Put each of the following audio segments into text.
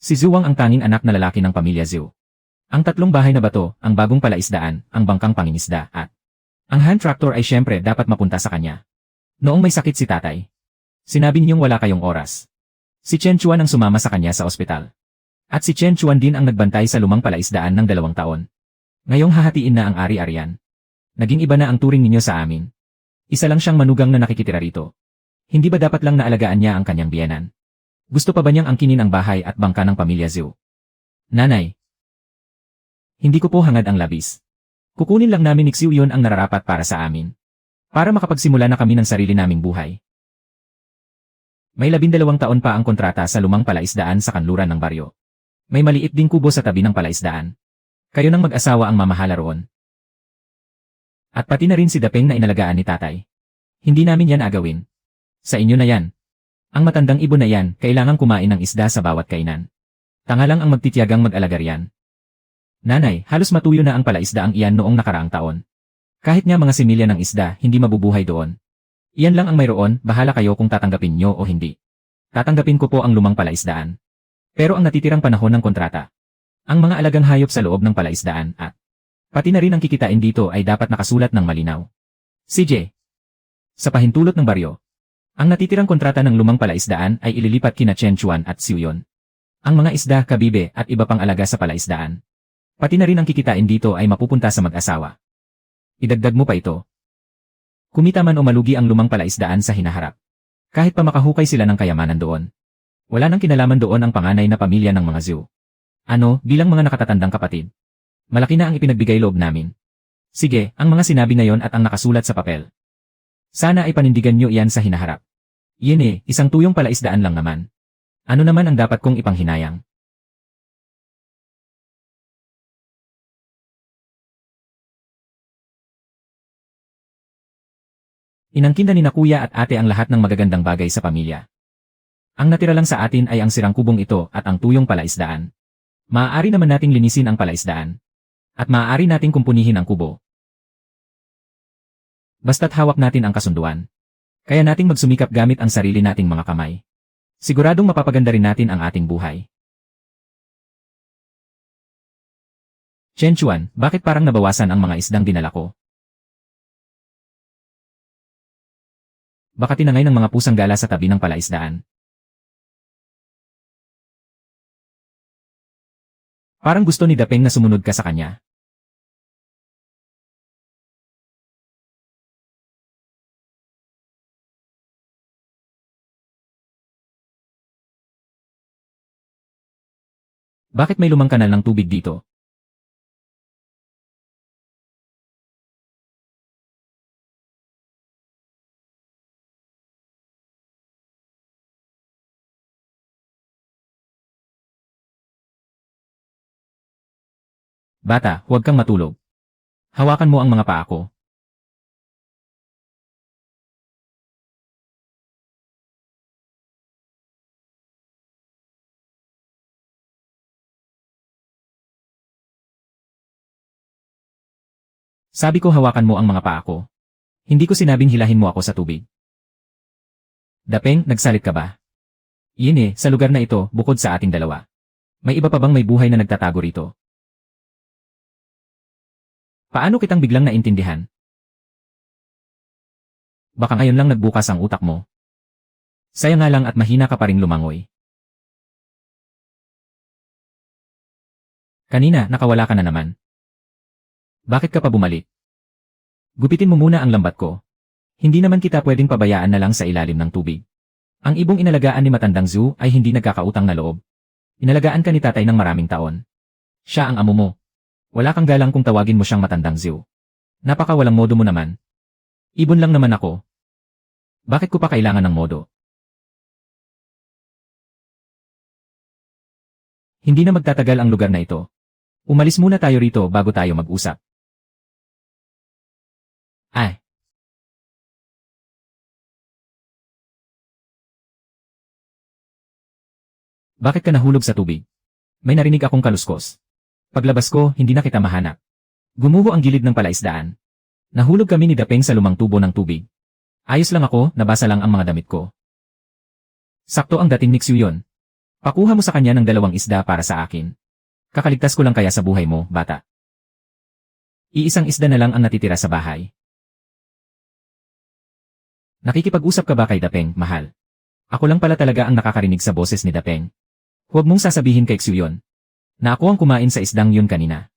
Si Zuwang ang tanging anak na lalaki ng pamilya Zhu. Ang tatlong bahay na bato, ang bagong palaisdaan, ang bangkang pangingisda, at ang hand tractor ay syempre dapat mapunta sa kanya. Noong may sakit si tatay, sinabi niyong wala kayong oras. Si Chen Chuan ang sumama sa kanya sa ospital. At si Chen Chuan din ang nagbantay sa lumang palaisdaan ng 2 taon. Ngayong hahatiin na ang ari-arian. Naging iba na ang turing ninyo sa amin. Isa lang siyang manugang na nakikitira rito. Hindi ba dapat lang naalagaan niya ang kanyang biyenan? Gusto pa ba niyang angkinin ang bahay at bangka ng pamilya Zhu? Nanay. Hindi ko po hangad ang labis. Kukunin lang namin ni Xiu Yun ang nararapat para sa amin. Para makapagsimula na kami ng sarili naming buhay. May 12 taon pa ang kontrata sa lumang palaisdaan sa kanluran ng baryo. May maliit ding kubo sa tabi ng palaisdaan. Kayo ng mag-asawa ang mamahala roon. At pati na rin si Dapeng na inalagaan ni tatay. Hindi namin yan agawin. Sa inyo na yan. Ang matandang ibon na yan, kailangang kumain ng isda sa bawat kainan. Tanga lang ang magtitiyagang mag-alaga riyan. Nanay, halos matuyo na ang palaisdaang iyan noong nakaraang taon. Kahit nga mga similya ng isda, hindi mabubuhay doon. Iyan lang ang mayroon, bahala kayo kung tatanggapin nyo o hindi. Tatanggapin ko po ang lumang palaisdaan. Pero ang natitirang panahon ng kontrata, ang mga alagang hayop sa loob ng palaisdaan at pati na rin ang kikitain dito ay dapat nakasulat ng malinaw. CJ. Sa pahintulot ng baryo, ang natitirang kontrata ng lumang palaisdaan ay ililipat kina Chen Chuan at Xiu Yun. Ang mga isda, kabibe at iba pang alaga sa palaisdaan. Pati na rin ang kikitain dito ay mapupunta sa mag-asawa. Idagdag mo pa ito. Kumita man o malugi ang lumang palaisdaan sa hinaharap. Kahit pa makahukay sila ng kayamanan doon. Wala nang kinalaman doon ang panganay na pamilya ng mga Zhu. Bilang mga nakatatandang kapatid. Malaki na ang ipinagbigay loob namin. Sige, ang mga sinabi na yon at ang nakasulat sa papel. Sana ay panindigan nyo iyan sa hinaharap. Iyan isang tuyong palaisdaan lang naman. Ano naman ang dapat kong ipanghinayang? Inangkinda ni na kuya at ate ang lahat ng magagandang bagay sa pamilya. Ang natira lang sa atin ay ang sirang kubong ito at ang tuyong palaisdaan. Maaari naman nating linisin ang palaisdaan. At maaari nating kumpunihin ang kubo. Basta't hawak natin ang kasunduan. Kaya nating magsumikap gamit ang sarili nating mga kamay. Siguradong mapapaganda rin natin ang ating buhay. Chen Chuan, bakit parang nabawasan ang mga isdang dinala ko? Baka tinangay ng mga pusang gala sa tabi ng palaisdaan. Parang gusto ni Dapeng na sumunod ka sa kanya. Bakit may lumang kanal ng tubig dito? Bata, huwag kang matulog. Hawakan mo ang mga paa ko. Sabi ko hawakan mo ang mga paa ko. Hindi ko sinabing hilahin mo ako sa tubig. Dapeng, nagsalit ka ba? Iyan sa lugar na ito, bukod sa ating dalawa. May iba pa bang may buhay na nagtatago rito? Paano kitang biglang naintindihan? Baka ngayon lang nagbukas ang utak mo. Saya nga lang at mahina ka pa ring lumangoy. Kanina, nakawala ka na naman. Bakit ka pa bumalik? Gupitin mo muna ang lambat ko. Hindi naman kita pwedeng pabayaan na lang sa ilalim ng tubig. Ang ibong inalagaan ni matandang Zhu ay hindi nagkakautang na loob. Inalagaan ka ni tatay ng maraming taon. Siya ang amo mo. Wala kang galang kung tawagin mo siyang matandang Zhu. Napaka walang modo mo naman. Ibon lang naman ako. Bakit ko pa kailangan ng modo? Hindi na magtatagal ang lugar na ito. Umalis muna tayo rito bago tayo mag-usap. Ay. Bakit ka nahulog sa tubig? May narinig akong kaluskos. Paglabas ko, hindi na kita mahanap. Gumuho ang gilid ng palaisdaan. Nahulog kami ni Dapeng sa lumang tubo ng tubig. Ayos lang ako, nabasa lang ang mga damit ko. Sakto ang dating ni Xiu Yun. Pakuha mo sa kanya ng 2 isda para sa akin. Kakaligtas ko lang kaya sa buhay mo, bata. Iisang isda na lang ang natitira sa bahay. Nakikipag-usap ka ba kay Dapeng, mahal? Ako lang pala talaga ang nakakarinig sa boses ni Dapeng. Huwag mong sasabihin kay Xiu yun, na ako ang kumain sa isdang yun kanina.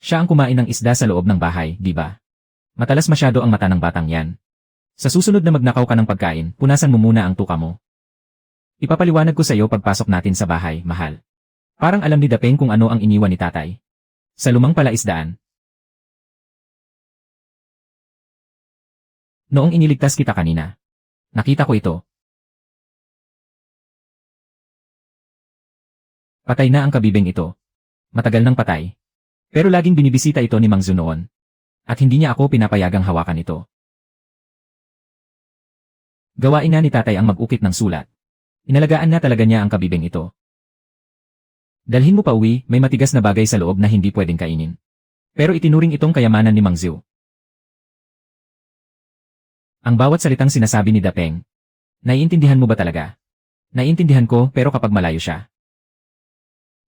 Siya ang kumain ng isda sa loob ng bahay, di ba? Matalas masyado ang mata ng batang yan. Sa susunod na magnakaw ka ng pagkain, punasan mo muna ang tuka mo. Ipapaliwanag ko sa iyo pagpasok natin sa bahay, mahal. Parang alam ni Dapeng kung ano ang iniwan ni tatay. Sa lumang palaisdaan. Noong iniligtas kita kanina, nakita ko ito. Patay na ang kabibeng ito. Matagal nang patay. Pero laging binibisita ito ni Mang Zhu noon. At hindi niya ako pinapayagang hawakan ito. Gawain na ni tatay ang mag-ukit ng sulat. Inalagaan na talaga niya ang kabibeng ito. Dalhin mo pa uwi, may matigas na bagay sa loob na hindi pwedeng kainin. Pero itinuring itong kayamanan ni Mang Zhu. Ang bawat salitang sinasabi ni Dapeng. Naiintindihan mo ba talaga? Naiintindihan ko pero kapag malayo siya.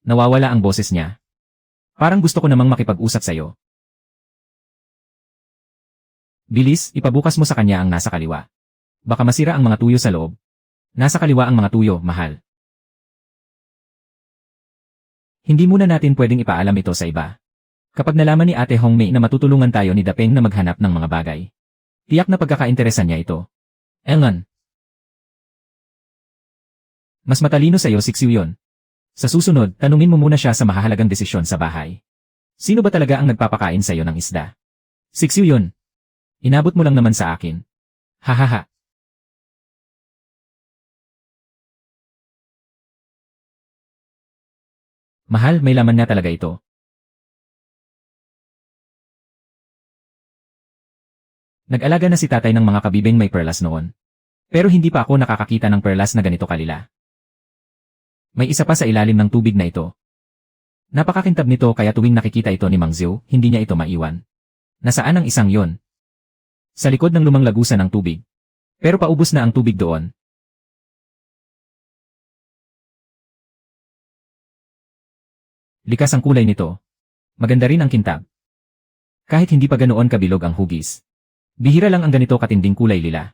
Nawawala ang boses niya. Parang gusto ko namang makipag-usap sa'yo. Bilis, ipabukas mo sa kanya ang nasa kaliwa. Baka masira ang mga tuyo sa loob. Nasa kaliwa ang mga tuyo, mahal. Hindi muna natin pwedeng ipaalam ito sa iba. Kapag nalaman ni Ate Hongmei na matutulungan tayo ni Dapeng na maghanap ng mga bagay. Tiyak na pagkakainteresan niya ito. Elngan. Mas matalino sa'yo si Xiu yun. Sa susunod, tanungin mo muna siya sa mahahalagang desisyon sa bahay. Sino ba talaga ang nagpapakain sa'yo ng isda? Si Xiu yun. Inabot mo lang naman sa akin. Hahaha. Mahal, may laman na talaga ito. Nag-alaga na si tatay ng mga kabibeng may perlas noon. Pero hindi pa ako nakakakita ng perlas na ganito kalila. May isa pa sa ilalim ng tubig na ito. Napakakintab nito kaya tuwing nakikita ito ni Mang Zhu, hindi niya ito maiwan. Nasaan ang isang yon? Sa likod ng lumang lagusan ng tubig. Pero paubos na ang tubig doon. Likas ang kulay nito. Maganda rin ang kintab. Kahit hindi pa ganoon kabilog ang hugis. Bihira lang ang ganito katinding kulay lila.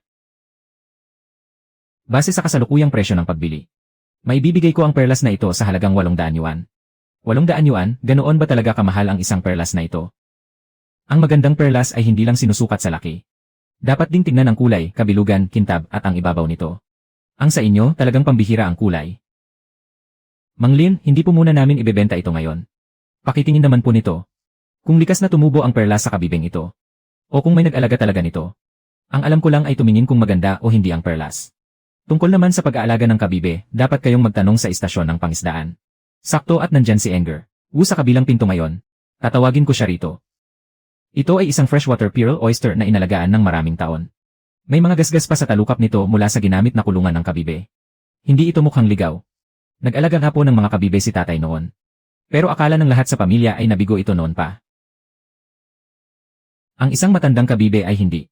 Base sa kasalukuyang presyo ng pagbili. Maibibigay ko ang perlas na ito sa halagang 800 yuan. 800 yuan, ganoon ba talaga kamahal ang isang perlas na ito? Ang magandang perlas ay hindi lang sinusukat sa laki. Dapat ding tingnan ang kulay, kabilugan, kintab at ang ibabaw nito. Ang sa inyo, talagang pambihira ang kulay. Mang Lin, hindi po muna namin ibebenta ito ngayon. Pakitingin naman po nito. Kung likas na tumubo ang perlas sa kabibeng ito. O kung may nag-alaga talaga nito. Ang alam ko lang ay tumingin kung maganda o hindi ang perlas. Tungkol naman sa pag-aalaga ng kabibe, dapat kayong magtanong sa istasyon ng pangisdaan. Sakto at nandyan si Enger. Sa kabilang pinto ngayon. Tatawagin ko siya rito. Ito ay isang freshwater pearl oyster na inalagaan ng maraming taon. May mga gasgas pa sa talukap nito mula sa ginamit na kulungan ng kabibe. Hindi ito mukhang ligaw. Nag-alaga nga po ng mga kabibe si tatay noon. Pero akala ng lahat sa pamilya ay nabigo ito noon pa. Ang isang matandang kabibe ay hindi.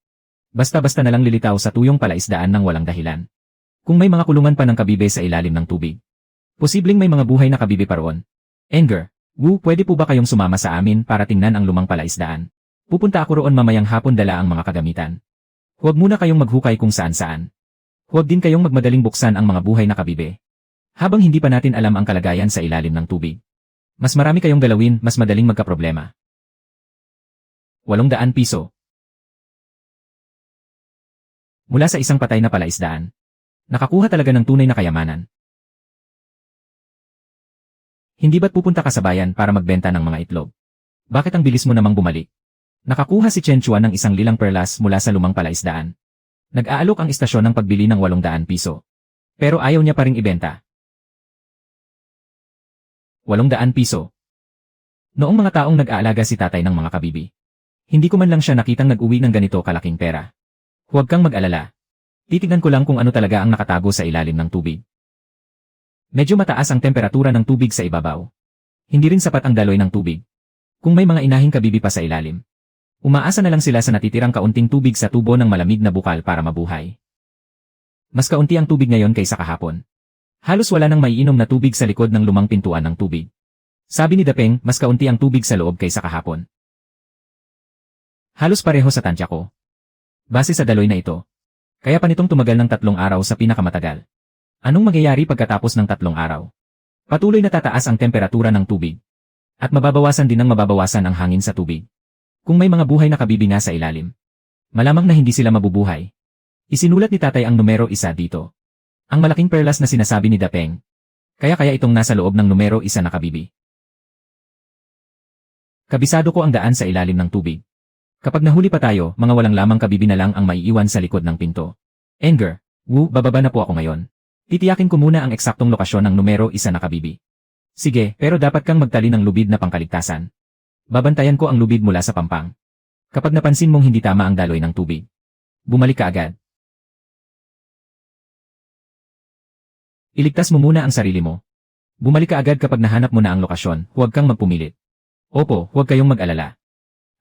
Basta-basta na lang lilitaw sa tuyong palaisdaan ng walang dahilan. Kung may mga kulungan pa ng kabibe sa ilalim ng tubig. Posibleng may mga buhay na kabibe pa roon. Enger, Wu, pwede po ba kayong sumama sa amin para tingnan ang lumang palaisdaan? Pupunta ako roon mamayang hapon dala ang mga kagamitan. Huwag muna kayong maghukay kung saan-saan. Huwag din kayong magmadaling buksan ang mga buhay na kabibe. Habang hindi pa natin alam ang kalagayan sa ilalim ng tubig. Mas marami kayong galawin, mas madaling magkaproblema. 800 piso. Mula sa isang patay na palaisdaan. Nakakuha talaga ng tunay na kayamanan. Hindi ba't pupunta ka sa bayan para magbenta ng mga itlog? Bakit ang bilis mo namang bumalik? Nakakuha si Chen Chuan ng isang lilang perlas mula sa lumang palaisdaan. Nag-aalok ang istasyon ng pagbili ng 800 piso. Pero ayaw niya pa ring ibenta. 800 piso. Noong mga taong nag-aalaga si tatay ng mga kabibi. Hindi ko man lang siya nakitang nag-uwi ng ganito kalaking pera. Huwag kang mag-alala. Titignan ko lang kung ano talaga ang nakatago sa ilalim ng tubig. Medyo mataas ang temperatura ng tubig sa ibabaw. Hindi rin sapat ang daloy ng tubig. Kung may mga inahing kabibi pa sa ilalim. Umaasa na lang sila sa natitirang kaunting tubig sa tubo ng malamig na bukal para mabuhay. Mas kaunti ang tubig ngayon kaysa kahapon. Halos wala nang maiinom na tubig sa likod ng lumang pintuan ng tubig. Sabi ni Dapeng, mas kaunti ang tubig sa loob kaysa kahapon. Halos pareho sa tansya ko. Base sa daloy na ito. Kaya pa nitong tumagal ng 3 araw sa pinakamatagal. Anong mangyayari pagkatapos ng 3 araw? Patuloy na tataas ang temperatura ng tubig. At mababawasan din ng mababawasan ang hangin sa tubig. Kung may mga buhay na kabibi nga sa ilalim, malamang na hindi sila mabubuhay. Isinulat ni tatay ang numero 1 dito. Ang malaking perlas na sinasabi ni Dapeng. Kaya itong nasa loob ng numero 1 na kabibi. Kabisado ko ang daan sa ilalim ng tubig. Kapag nahuli pa tayo, mga walang lamang kabibi na lang ang maiiwan sa likod ng pinto. Enger, bababa na po ako ngayon. Titiyakin ko muna ang eksaktong lokasyon ng numero 1 na kabibi. Sige, pero dapat kang magtali ng lubid na pangkaligtasan. Babantayan ko ang lubid mula sa pampang. Kapag napansin mong hindi tama ang daloy ng tubig, bumalik ka agad. Iligtas mo muna ang sarili mo. Bumalik ka agad kapag nahanap mo na ang lokasyon, huwag kang magpumilit. Opo, huwag kayong mag-alala.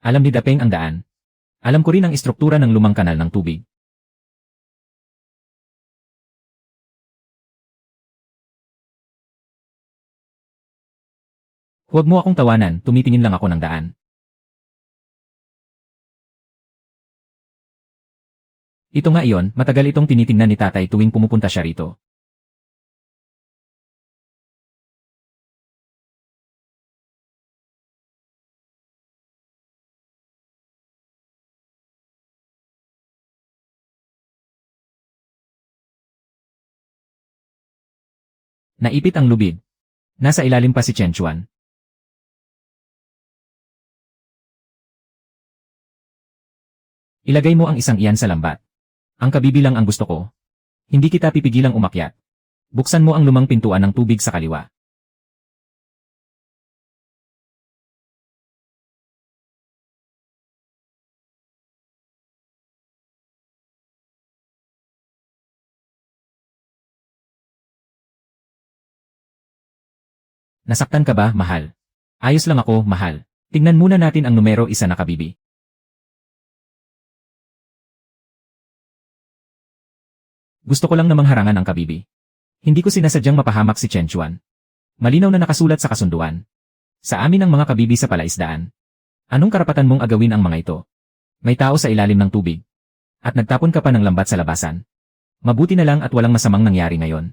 Alam ni Dapeng ang daan. Alam ko rin ang istruktura ng lumang kanal ng tubig. Huwag mo akong tawanan, tumitingin lang ako ng daan. Ito nga iyon, matagal itong tinitingnan ni tatay tuwing pumupunta siya rito. Naipit ang lubid. Nasa ilalim pa si Chen Chuan. Ilagay mo ang isang iyan sa lambat. Ang kabibi lang ang gusto ko. Hindi kita pipigilang umakyat. Buksan mo ang lumang pintuan ng tubig sa kaliwa. Nasaktan ka ba, mahal? Ayos lang ako, mahal. Tingnan muna natin ang numero 1 na kabibi. Gusto ko lang namang harangan ang kabibi. Hindi ko sinasadyang mapahamak si Chen Chuan. Malinaw na nakasulat sa kasunduan. Sa amin ang mga kabibi sa palaisdaan. Anong karapatan mong agawin ang mga ito? May tao sa ilalim ng tubig. At nagtapon ka pa ng lambat sa labasan. Mabuti na lang at walang masamang nangyari ngayon.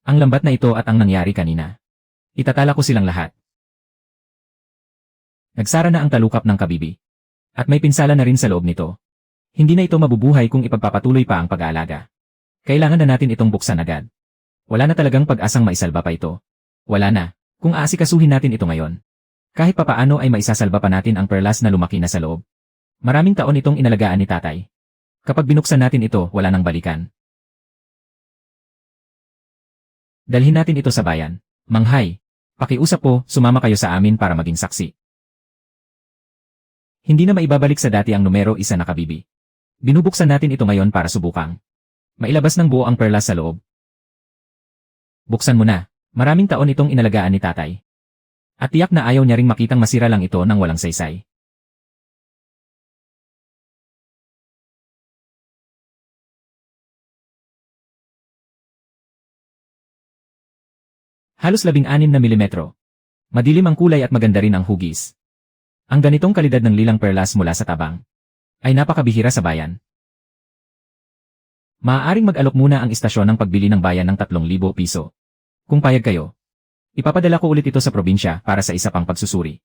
Ang lambat na ito at ang nangyari kanina. Itatala ko silang lahat. Nagsara na ang talukap ng kabibi. At may pinsala na rin sa loob nito. Hindi na ito mabubuhay kung ipagpapatuloy pa ang pag-aalaga. Kailangan na natin itong buksan agad. Wala na talagang pag-asang maisalba pa ito. Wala na, kung aasikasuhin natin ito ngayon. Kahit papaano ay maisasalba pa natin ang perlas na lumaki na sa loob. Maraming taon itong inalagaan ni tatay. Kapag binuksan natin ito, wala nang balikan. Dalhin natin ito sa bayan. Manghay. Pakiusap po, sumama kayo sa amin para maging saksi. Hindi na maibabalik sa dati ang numero 1 na kabibi. Binubuksan natin ito ngayon para subukang mailabas ng buo ang perlas sa loob. Buksan mo na. Maraming taon itong inalagaan ni tatay. At tiyak na ayaw niya ring makitang masira lang ito ng walang saysay. Halos 16 na milimetro. Madilim ang kulay at maganda rin ang hugis. Ang ganitong kalidad ng lilang perlas mula sa tabang ay napakabihira sa bayan. Maaaring mag-alok muna ang istasyon ng pagbili ng bayan ng 3,000 piso. Kung payag kayo, ipapadala ko ulit ito sa probinsya para sa isa pang pagsusuri.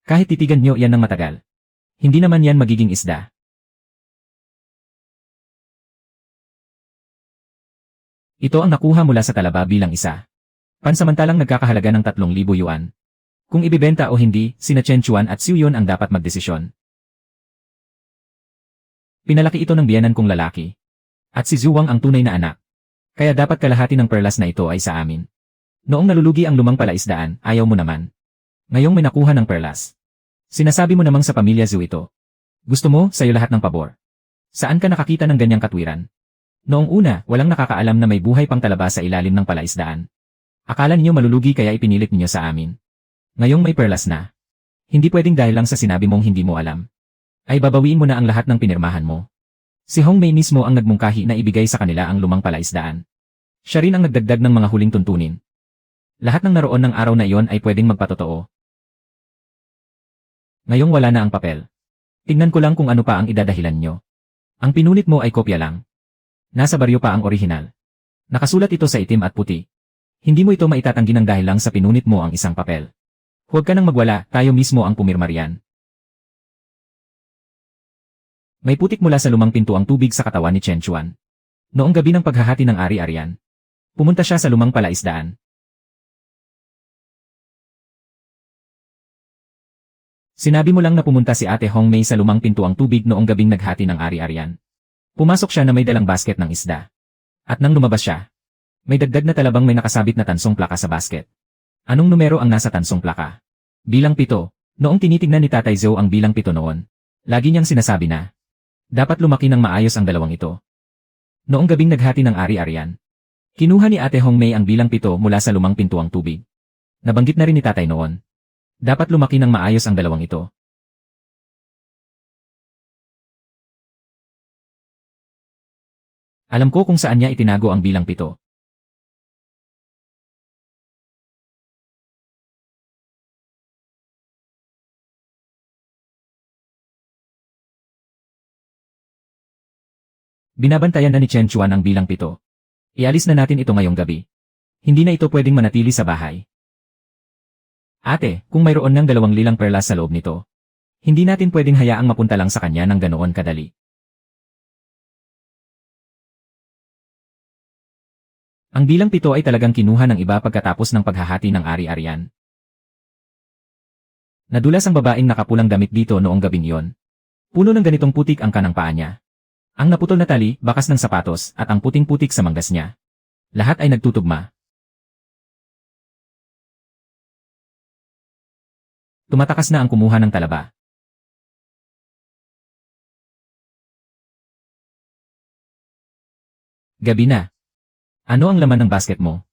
Kahit titigan nyo yan ng matagal, hindi naman yan magiging isda. Ito ang nakuha mula sa talaba bilang isa. Pansamantalang nagkakahalaga ng 3,000 yuan. Kung ibibenta o hindi, sina Chen Chuan at Xiu Yun ang dapat magdesisyon. Pinalaki ito ng biyenan kong lalaki. At si Zhu Wang ang tunay na anak. Kaya dapat kalahati ng perlas na ito ay sa amin. Noong nalulugi ang lumang palaisdaan, ayaw mo naman. Ngayong may nakuha ng perlas. Sinasabi mo namang sa pamilya Zhu ito. Gusto mo, sa'yo lahat ng pabor. Saan ka nakakita ng ganyang katwiran? Noong una, walang nakakaalam na may buhay pang talaba sa ilalim ng palaisdaan. Akala ninyo malulugi kaya ipinilit ninyo sa amin. Ngayong may perlas na. Hindi pwedeng dahil lang sa sinabi mong hindi mo alam. Ay babawiin mo na ang lahat ng pinirmahan mo. Si Hong Mei mismo ang nagmungkahi na ibigay sa kanila ang lumang palaisdaan. Siya rin ang nagdagdag ng mga huling tuntunin. Lahat ng naroon ng araw na iyon ay pwedeng magpatotoo. Ngayong wala na ang papel. Tingnan ko lang kung ano pa ang idadahilan nyo. Ang pinunit mo ay kopya lang. Nasa baryo pa ang orihinal. Nakasulat ito sa itim at puti. Hindi mo ito maitatanggi ng dahil lang sa pinunit mo ang isang papel. Huwag ka nang magwala, tayo mismo ang pumirma riyan. May putik mula sa lumang pinto ang tubig sa katawan ni Chen Chuan. Noong gabi ng paghahati ng ari-arian, pumunta siya sa lumang palaisdaan. Sinabi mo lang na pumunta si Ate Hong Mei sa lumang pinto ang tubig noong gabing naghati ng ari-arian. Pumasok siya na may dalang basket ng isda. At nang lumabas siya, may dagdag na talabang may nakasabit na tansong plaka sa basket. Anong numero ang nasa tansong plaka? Bilang 7. Noong tinitignan ni Tatay Zhou ang bilang 7 noon, lagi niyang sinasabi na, dapat lumaki ng maayos ang dalawang ito. Noong gabing naghati ng ari-arian, kinuha ni Ate Hong Mei ang bilang 7 mula sa lumang pintuang tubig. Nabanggit na rin ni Tatay noon, dapat lumaki ng maayos ang dalawang ito. Alam ko kung saan niya itinago ang bilang 7. Binabantayan na ni Chen Chuan ang bilang 7. Ialis na natin ito ngayong gabi. Hindi na ito pwedeng manatili sa bahay. Ate, kung mayroon ng 2 lilang perlas sa loob nito, hindi natin pwedeng hayaang mapunta lang sa kanya ng ganoon kadali. Ang bilang 7 ay talagang kinuha ng iba pagkatapos ng paghahati ng ari-arian. Nadulas ang babaeng nakapulang damit dito noong gabing iyon. Puno ng ganitong putik ang kanang paa niya. Ang naputol na tali, bakas ng sapatos, at ang puting-putik sa manggas niya. Lahat ay nagtutugma. Tumatakas na ang kumuha ng talaba. Gabi na. Ano ang laman ng basket mo?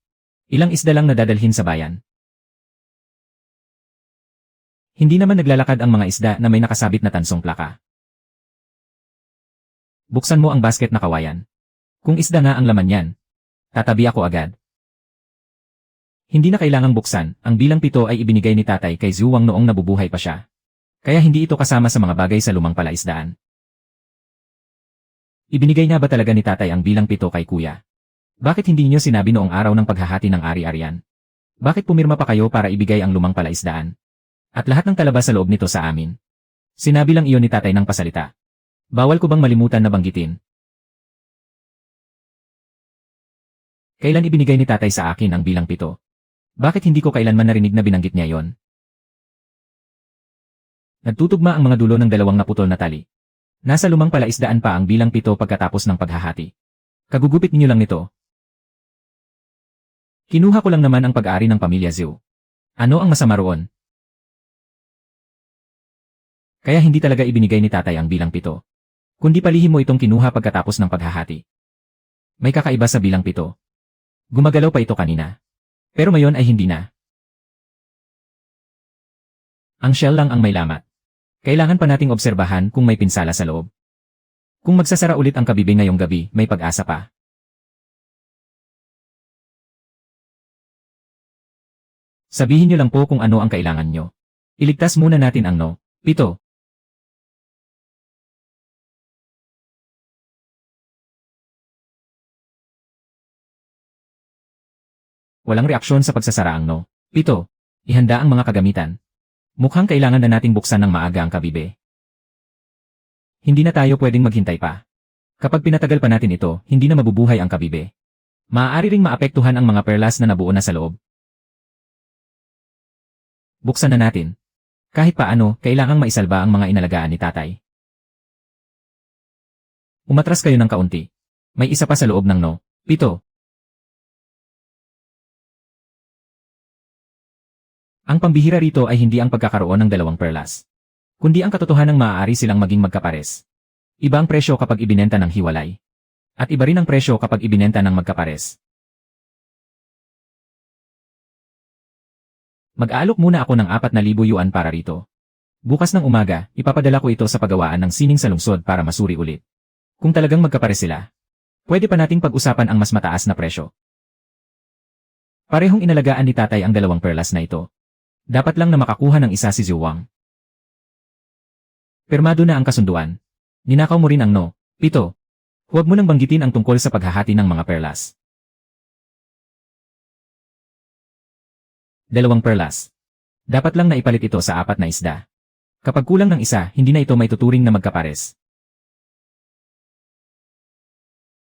Ilang isda lang nadadalhin sa bayan? Hindi naman naglalakad ang mga isda na may nakasabit na tansong plaka. Buksan mo ang basket na kawayan. Kung isda nga ang laman yan, tatabi ako agad. Hindi na kailangang buksan, ang bilang 7 ay ibinigay ni Tatay kay Zhuang noong nabubuhay pa siya. Kaya hindi ito kasama sa mga bagay sa lumang palaisdaan. Ibinigay nga ba talaga ni Tatay ang bilang 7 kay Kuya? Bakit hindi niyo sinabi noong araw ng paghahati ng ari-arian? Bakit pumirma pa kayo para ibigay ang lumang palaisdaan? At lahat ng talaba sa loob nito sa amin? Sinabi lang iyon ni Tatay ng pasalita. Bawal ko bang malimutan na banggitin? Kailan ibinigay ni Tatay sa akin ang bilang 7? Bakit hindi ko kailanman narinig na binanggit niya yon? Nagtutugma ang mga dulo ng 2 naputol na tali. Nasa lumang palaisdaan pa ang bilang 7 pagkatapos ng paghahati. Kagugupit niyo lang nito. Kinuha ko lang naman ang pag-aari ng pamilya Zhou. Ano ang masama roon? Kaya hindi talaga ibinigay ni Tatay ang bilang 7. Kundi palihim mo itong kinuha pagkatapos ng paghahati. May kakaiba sa bilang 7. Gumagalaw pa ito kanina. Pero ngayon ay hindi na. Ang shell lang ang may lamat. Kailangan pa nating obserbahan kung may pinsala sa loob. Kung magsasara ulit ang kabibe ngayong gabi, may pag-asa pa. Sabihin niyo lang po kung ano ang kailangan nyo. Iligtas muna natin ang no. 7. Walang reaksyon sa pagsasara ang no. 7. Ihanda ang mga kagamitan. Mukhang kailangan na nating buksan ng maaga ang kabibe. Hindi na tayo pwedeng maghintay pa. Kapag pinatagal pa natin ito, hindi na mabubuhay ang kabibe. Maaari ring maapektuhan ang mga perlas na nabuo na sa loob. Buksan na natin. Kahit paano, kailangang maisalba ang mga inalagaan ni Tatay. Umatras kayo ng kaunti. May isa pa sa loob ng no. 7. Ang pambihira rito ay hindi ang pagkakaroon ng 2 perlas, kundi ang katotohanang maaari silang maging magkapares. Iba ang presyo kapag ibinenta ng hiwalay. At iba rin ang presyo kapag ibinenta ng magkapares. Mag-aalok muna ako ng 4,000 yuan para rito. Bukas ng umaga, ipapadala ko ito sa pagawaan ng sining sa lungsod para masuri ulit. Kung talagang magkapare sila, pwede pa nating pag-usapan ang mas mataas na presyo. Parehong inalagaan ni tatay ang dalawang perlas na ito. Dapat lang na makakuha ng isa si Zhuwang. Pirmado na ang kasunduan. Ninakaw mo rin ang no. 7. Huwag mo nang banggitin ang tungkol sa paghahati ng mga perlas. 2 perlas. Dapat lang na ipalit ito sa 4 na isda. Kapag kulang ng isa, hindi na ito maituturing na magkapares.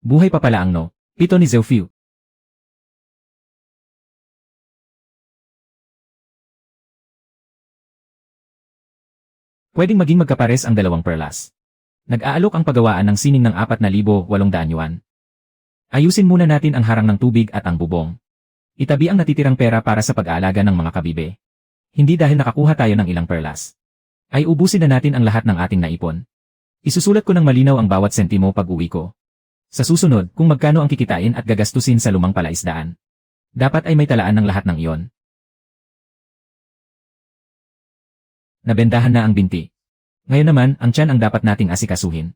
Buhay pa pala ang no. 7 ni Zhou. Pwedeng maging magkapares ang 2 perlas. Nag-aalok ang paggawaan ng sining ng 4,800 yuan. Ayusin muna natin ang harang ng tubig at ang bubong. Itabi ang natitirang pera para sa pag-aalaga ng mga kabibe. Hindi dahil nakakuha tayo ng ilang perlas. Ay ubusin na natin ang lahat ng ating naipon. Isusulat ko ng malinaw ang bawat sentimo pag-uwi ko. Sa susunod, kung magkano ang kikitain at gagastusin sa lumang palaisdaan. Dapat ay may talaan ng lahat ng iyon. Nabendahan na ang binti. Ngayon naman, ang tiyan ang dapat nating asikasuhin.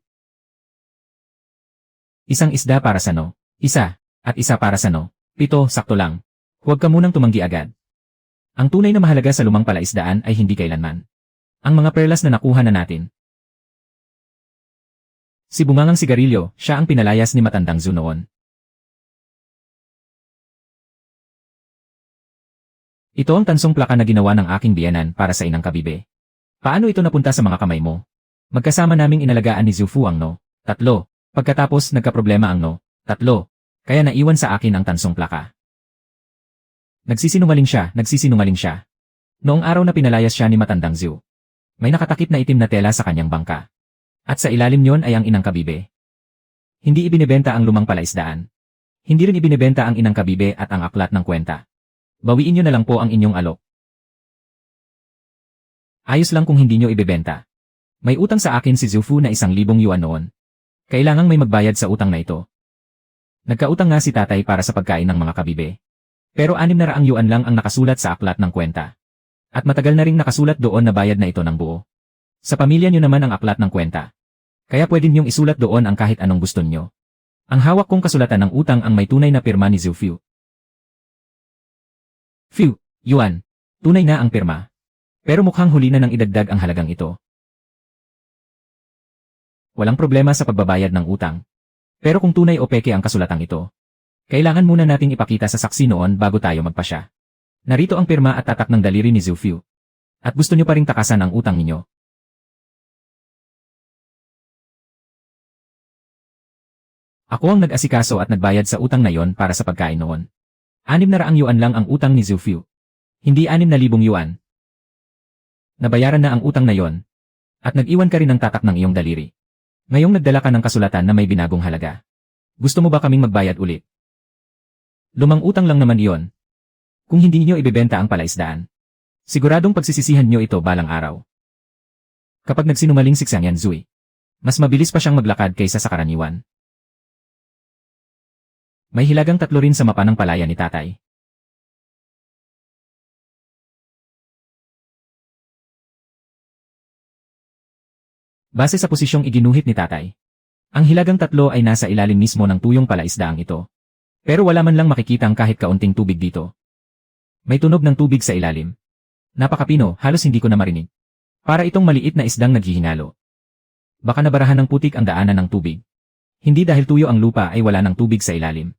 Isang isda para sa no. Isa, at isa para sa no. 7, sakto lang. Huwag ka munang tumanggi agad. Ang tunay na mahalaga sa lumang palaisdaan ay hindi kailanman ang mga perlas na nakuha na natin. Si Bungangang Sigarilyo, siya ang pinalayas ni Matandang Zhu noon. Ito ang tansong plaka na ginawa ng aking biyanan para sa inang kabibe. Paano ito napunta sa mga kamay mo? Magkasama naming inalagaan ni Zhu Fu ang no. 3. Pagkatapos nagkaproblema ang no. 3. Kaya naiwan sa akin ang tansong plaka. Nagsisinungaling siya. Noong araw na pinalayas siya ni Matandang Zhu, may nakatakip na itim na tela sa kanyang bangka. At sa ilalim niyon ay ang inang kabibe. Hindi ibinebenta ang lumang palaisdaan. Hindi rin ibinebenta ang inang kabibe at ang aklat ng kwenta. Bawiin niyo na lang po ang inyong alok. Ayos lang kung hindi niyo ibebenta. May utang sa akin si Zhu Fu na 1,000 yuan noon. Kailangang may magbayad sa utang na ito. Nagkautang nga si tatay para sa pagkain ng mga kabibe. Pero 600 yuan lang ang nakasulat sa aklat ng kwenta. At matagal na ring nakasulat doon na bayad na ito ng buo. Sa pamilya niyo naman ang aklat ng kwenta. Kaya pwede niyong isulat doon ang kahit anong gusto niyo. Ang hawak kong kasulatan ng utang ang may tunay na pirma ni Zhu Fu. Yuan. Tunay na ang pirma. Pero mukhang huli na nang idagdag ang halagang ito. Walang problema sa pagbabayad ng utang. Pero kung tunay o peke ang kasulatang ito, kailangan muna nating ipakita sa saksi noon bago tayo magpasya. Narito ang pirma at tatak ng daliri ni Zhu Fu. At gusto niyo pa ring takasan ang utang ninyo. Ako ang nag-asikaso at nagbayad sa utang na yon para sa pagkain noon. 600 yuan lang ang utang ni Zhu Fu. Hindi 6,000 yuan. Nabayaran na ang utang na yon. At nag-iwan ka rin ng tatak ng iyong daliri. Ngayong nagdala ka ng kasulatan na may binagong halaga. Gusto mo ba kaming magbayad ulit? Lumang utang lang naman iyon. Kung hindi niyo ibebenta ang palaisdaan, siguradong pagsisisihan niyo ito balang araw. Kapag nagsinungaling si Xiang Yanzui, mas mabilis pa siyang maglakad kaysa sa karaniwan. May hilagang 3 rin sa mapa ng palaya ni tatay. Base sa posisyong iginuhit ni tatay, ang hilagang 3 ay nasa ilalim mismo ng tuyong palaisdaang ito. Pero wala man lang makikitang kahit kaunting tubig dito. May tunog ng tubig sa ilalim. Napakapino, halos hindi ko na marinig. Para itong maliit na isdang naghihinalo. Baka nabarahan ng putik ang daanan ng tubig. Hindi dahil tuyo ang lupa ay wala ng tubig sa ilalim.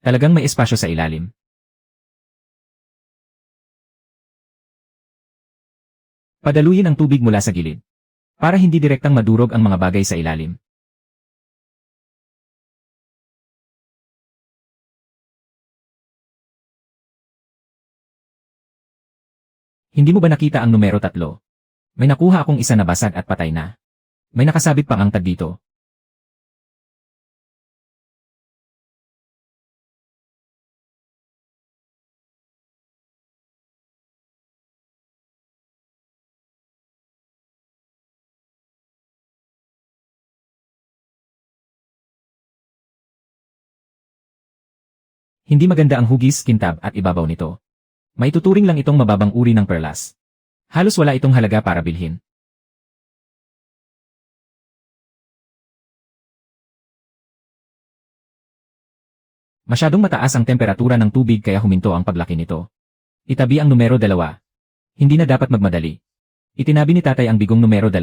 Talagang may espasyo sa ilalim. Padaluyin ang tubig mula sa gilid. Para hindi direktang madurog ang mga bagay sa ilalim. Hindi mo ba nakita ang numero 3? May nakuha akong isa na basag at patay na. May nakasabit pang angtag dito. Hindi maganda ang hugis, kintab at ibabaw nito. Maituturing lang itong mababang uri ng perlas. Halos wala itong halaga para bilhin. Masyadong mataas ang temperatura ng tubig kaya huminto ang paglaki nito. Itabi ang numero 2. Hindi na dapat magmadali. Itinabi ni tatay ang bigong numero 2.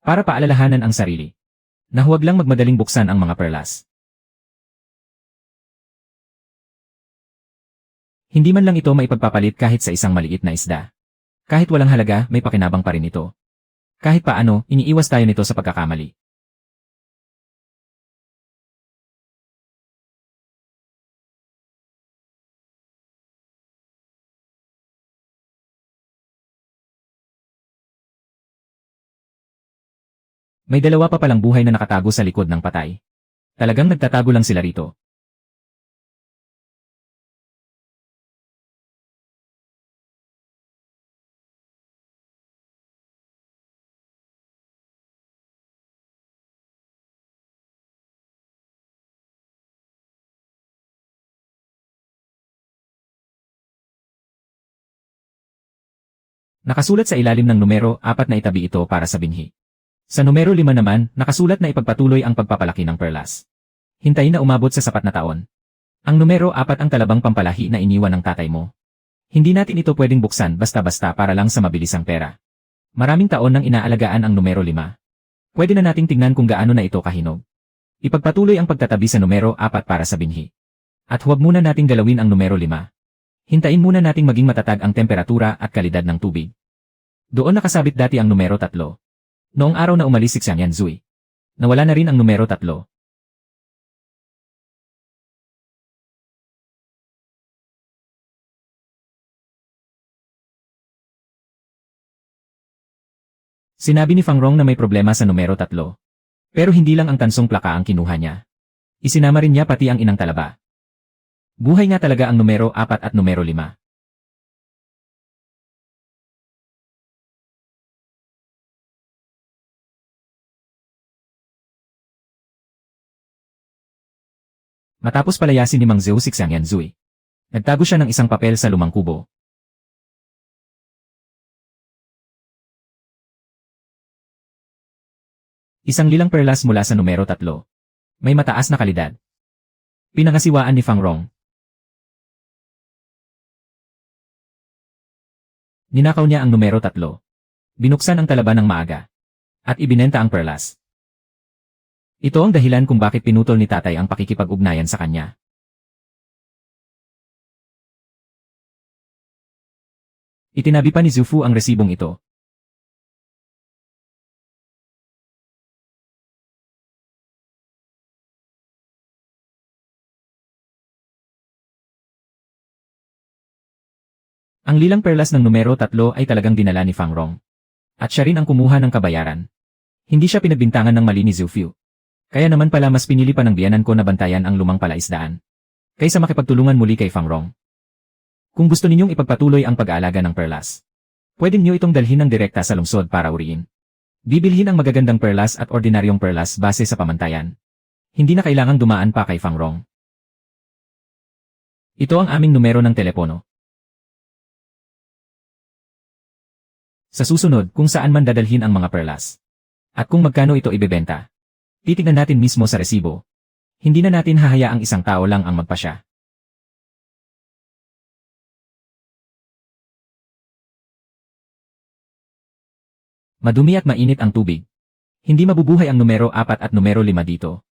Para paalalahanan ang sarili. Na huwag lang magmadaling buksan ang mga perlas. Hindi man lang ito maipagpapalit kahit sa isang maliit na isda. Kahit walang halaga, may pakinabang pa rin ito. Kahit paano, iniiwas tayo nito sa pagkakamali. May dalawa pa palang buhay na nakatago sa likod ng patay. Talagang nagtatago lang sila rito. Nakasulat sa ilalim ng numero 4 na itabi ito para sa binhi. Sa numero 5 naman, nakasulat na ipagpatuloy ang pagpapalaki ng perlas. Hintayin na umabot sa sapat na taon. Ang numero 4 ang talabang pampalahi na iniwan ng tatay mo. Hindi natin ito pwedeng buksan basta-basta para lang sa mabilisang pera. Maraming taon nang inaalagaan ang numero 5. Pwede na nating tingnan kung gaano na ito kahinog. Ipagpatuloy ang pagtatabi sa numero 4 para sa binhi. At huwag muna nating galawin ang numero 5. Hintayin muna nating maging matatag ang temperatura at kalidad ng tubig. Doon nakasabit dati ang numero 3. Noong araw na umalis si Xiang Yanzui, nawala na rin ang numero 3. Sinabi ni Fang Rong na may problema sa numero 3. Pero hindi lang ang tansong plaka ang kinuha niya. Isinama rin niya pati ang inang talaba. Buhay nga talaga ang numero 4 at numero 5. Matapos palayasin ni Mang Zhou si Xiang Yanzui, nagtago siya ng isang papel sa lumang kubo. Isang lilang perlas mula sa numero 3. May mataas na kalidad. Pinangasiwaan ni Fang Rong. Ninakaw niya ang numero 3. Binuksan ang talaba ng maaga. At ibinenta ang perlas. Ito ang dahilan kung bakit pinutol ni tatay ang pakikipag-ugnayan sa kanya. Itinabi pa ni Zhu Fu ang resibong ito. Ang lilang perlas ng numero 3 ay talagang dinala ni Fang Rong. At siya rin ang kumuha ng kabayaran. Hindi siya pinagbintangan ng mali ni Zhu Fu. Kaya naman pala mas pinili pa ng biyanan ko na bantayan ang lumang palaisdaan. Kaysa makipagtulungan muli kay Fang Rong. Kung gusto ninyong ipagpatuloy ang pag-aalaga ng perlas, pwede niyo itong dalhin ng direkta sa lungsod para uriin. Bibilhin ang magagandang perlas at ordinaryong perlas base sa pamantayan. Hindi na kailangang dumaan pa kay Fang Rong. Ito ang aming numero ng telepono. Sa susunod, kung saan man dadalhin ang mga perlas. At kung magkano ito ibebenta. Titignan natin mismo sa resibo. Hindi na natin hahayaang isang tao lang ang magpasya. Madumi at mainit ang tubig. Hindi mabubuhay ang numero 4 at numero 5 dito.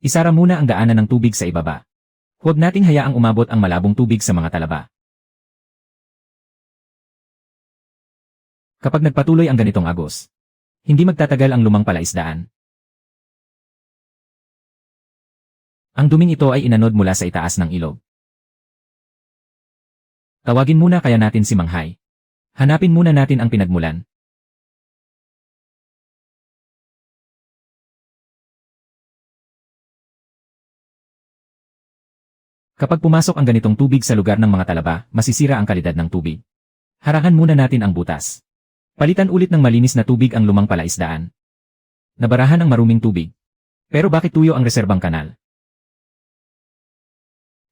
Isara muna ang daanan ng tubig sa ibaba. Huwag nating hayaang umabot ang malabong tubig sa mga talaba. Kapag nagpatuloy ang ganitong agos, hindi magtatagal ang lumang palaisdaan. Ang duming ito ay inanod mula sa itaas ng ilog. Tawagin muna kaya natin si Mang Hai. Hanapin muna natin ang pinagmulan. Kapag pumasok ang ganitong tubig sa lugar ng mga talaba, masisira ang kalidad ng tubig. Harangan muna natin ang butas. Palitan ulit ng malinis na tubig ang lumang palaisdaan. Nabarahan ang maruming tubig. Pero bakit tuyo ang reserbang kanal?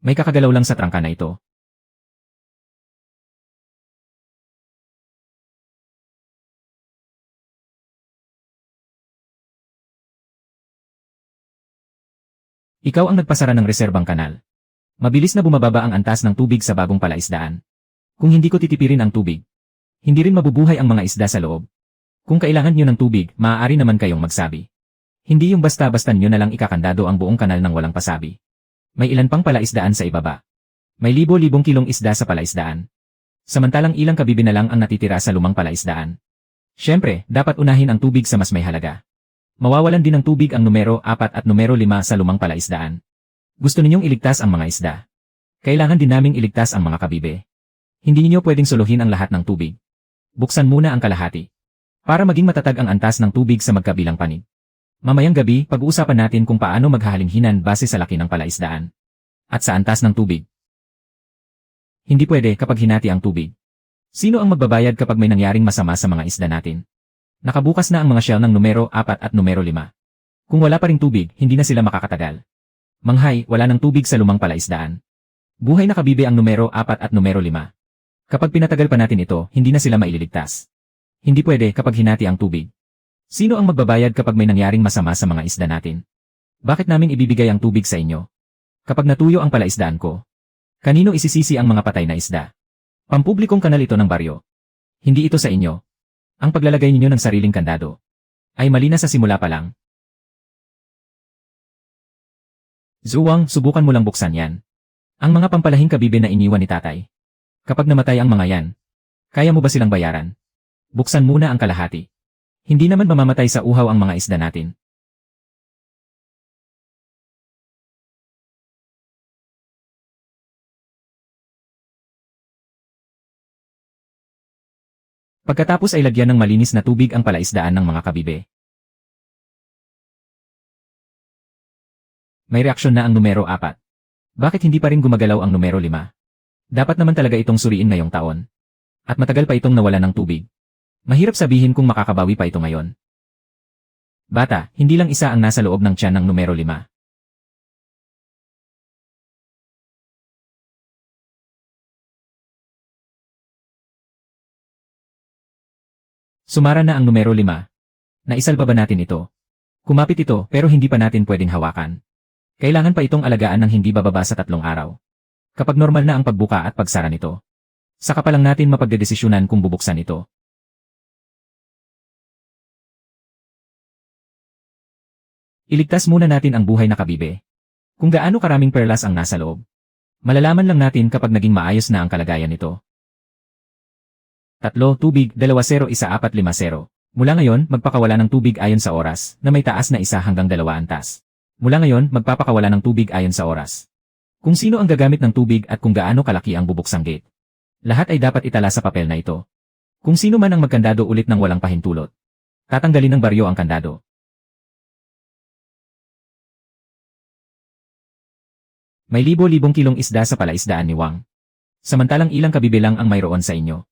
May kakagalaw lang sa trangka na ito. Ikaw ang nagpasara ng reserbang kanal. Mabilis na bumababa ang antas ng tubig sa bagong palaisdaan. Kung hindi ko titipirin ang tubig, hindi rin mabubuhay ang mga isda sa loob. Kung kailangan nyo ng tubig, maaari naman kayong magsabi. Hindi yung basta-basta nyo na lang ikakandado ang buong kanal ng walang pasabi. May ilan pang palaisdaan sa ibaba. May libo-libong kilong isda sa palaisdaan. Samantalang ilang kabibe na lang ang natitira sa lumang palaisdaan. Siyempre, dapat unahin ang tubig sa mas may halaga. Mawawalan din ng tubig ang numero 4 at numero 5 sa lumang palaisdaan. Gusto ninyong iligtas ang mga isda. Kailangan din naming iligtas ang mga kabibe. Hindi ninyo pwedeng suluhin ang lahat ng tubig. Buksan muna ang kalahati. Para maging matatag ang antas ng tubig sa magkabilang panig. Mamayang gabi, pag-uusapan natin kung paano maghahalinghinan base sa laki ng palaisdaan. At sa antas ng tubig. Hindi pwede kapag hinati ang tubig. Sino ang magbabayad kapag may nangyaring masama sa mga isda natin? Nakabukas na ang mga shell ng numero 4 at numero 5. Kung wala pa ring tubig, hindi na sila makakatagal. Manghay, wala ng tubig sa lumang palaisdaan. Buhay na kabibe ang numero 4 at numero 5. Kapag pinatagal pa natin ito, hindi na sila maililigtas. Hindi pwede kapag hinati ang tubig. Sino ang magbabayad kapag may nangyaring masama sa mga isda natin? Bakit namin ibibigay ang tubig sa inyo? Kapag natuyo ang palaisdaan ko, kanino isisisi ang mga patay na isda? Pampublikong kanal ito ng baryo. Hindi ito sa inyo. Ang paglalagay ninyo ng sariling kandado ay mali na sa simula pa lang. Zuwang, subukan mo lang buksan yan. Ang mga pampalahing kabibe na iniwan ni tatay. Kapag namatay ang mga yan, kaya mo ba silang bayaran? Buksan muna ang kalahati. Hindi naman mamamatay sa uhaw ang mga isda natin. Pagkatapos ay lagyan ng malinis na tubig ang palaisdaan ng mga kabibe. May reaksyon na ang numero 4. Bakit hindi pa rin gumagalaw ang numero 5? Dapat naman talaga itong suriin ngayong taon. At matagal pa itong nawala ng tubig. Mahirap sabihin kung makakabawi pa ito ngayon. Bata, hindi lang isa ang nasa loob ng tiyan ng numero 5. Sumara na ang numero 5. Naisalba ba natin ito? Kumapit ito pero hindi pa natin pwedeng hawakan. Kailangan pa itong alagaan ng hindi bababa sa 3 araw. Kapag normal na ang pagbuka at pagsara nito, saka pa lang natin mapagdedesisyonan kung bubuksan ito. Iligtas muna natin ang buhay na kabibe. Kung gaano karaming perlas ang nasa loob. Malalaman lang natin kapag naging maayos na ang kalagayan nito. 3. Tubig 201450. Mula ngayon, magpakawala ng tubig ayon sa oras, na may taas na 1 hanggang 2 antas. Mula ngayon, magpapakawala ng tubig ayon sa oras. Kung sino ang gagamit ng tubig at kung gaano kalaki ang bubuksang gate. Lahat ay dapat itala sa papel na ito. Kung sino man ang magkandado ulit ng walang pahintulot. Tatanggalin ng baryo ang kandado. May libo-libong kilong isda sa palaisdaan ni Wang. Samantalang ilang kabibilang ang mayroon sa inyo.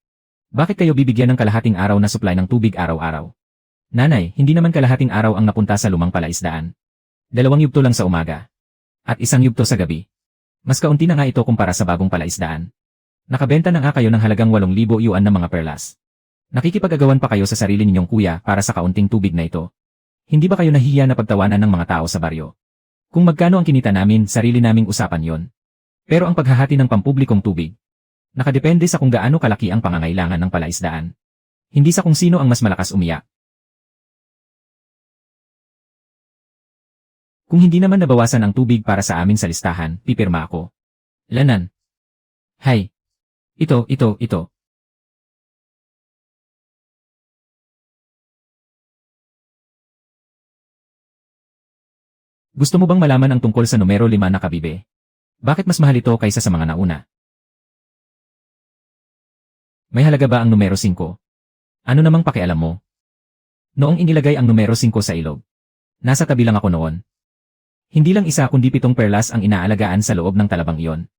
Bakit kayo bibigyan ng kalahating araw na supply ng tubig araw-araw? Nanay, hindi naman kalahating araw ang napunta sa lumang palaisdaan. 2 yugto lang sa umaga. At 1 yugto sa gabi. Mas kaunti na nga ito kumpara sa bagong palaisdaan. Nakabenta na nga kayo ng halagang 8,000 yuan ng mga perlas. Nakikipag-agawan pa kayo sa sarili ninyong kuya para sa kaunting tubig na ito. Hindi ba kayo nahihiya na pagtawanan ng mga tao sa baryo? Kung magkano ang kinita namin, sarili naming usapan yon. Pero ang paghahati ng pampublikong tubig, nakadepende sa kung gaano kalaki ang pangangailangan ng palaisdaan. Hindi sa kung sino ang mas malakas umiyak. Kung hindi naman nabawasan ang tubig para sa amin sa listahan, pipirma ako. Lanan. Hay. Ito. Gusto mo bang malaman ang tungkol sa numero 5 na kabibe? Bakit mas mahal ito kaysa sa mga nauna? May halaga ba ang numero 5? Ano namang pakialam mo? Noong inilagay ang numero 5 sa ilog. Nasa tabi lang ako noon. Hindi lang 1 kundi 7 perlas ang inaalagaan sa loob ng talabang iyon.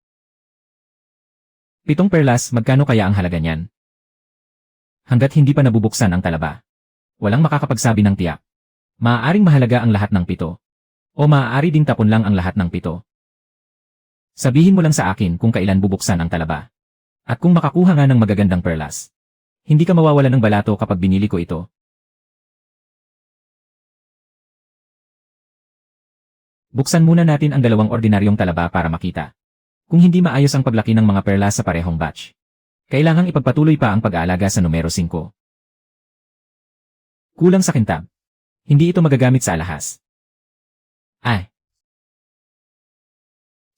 7 perlas, magkano kaya ang halaga niyan? Hanggat hindi pa nabubuksan ang talaba. Walang makakapagsabi ng tiyak. Maaaring mahalaga ang lahat ng 7. O maaari ding tapon lang ang lahat ng 7. Sabihin mo lang sa akin kung kailan bubuksan ang talaba. At kung makakuha nga ng magagandang perlas. Hindi ka mawawala ng balato kapag binili ko ito. Buksan muna natin ang 2 ordinaryong talaba para makita. Kung hindi maayos ang paglaki ng mga perlas sa parehong batch, kailangang ipagpatuloy pa ang pag-aalaga sa numero 5. Kulang sa kintab. Hindi ito magagamit sa alahas.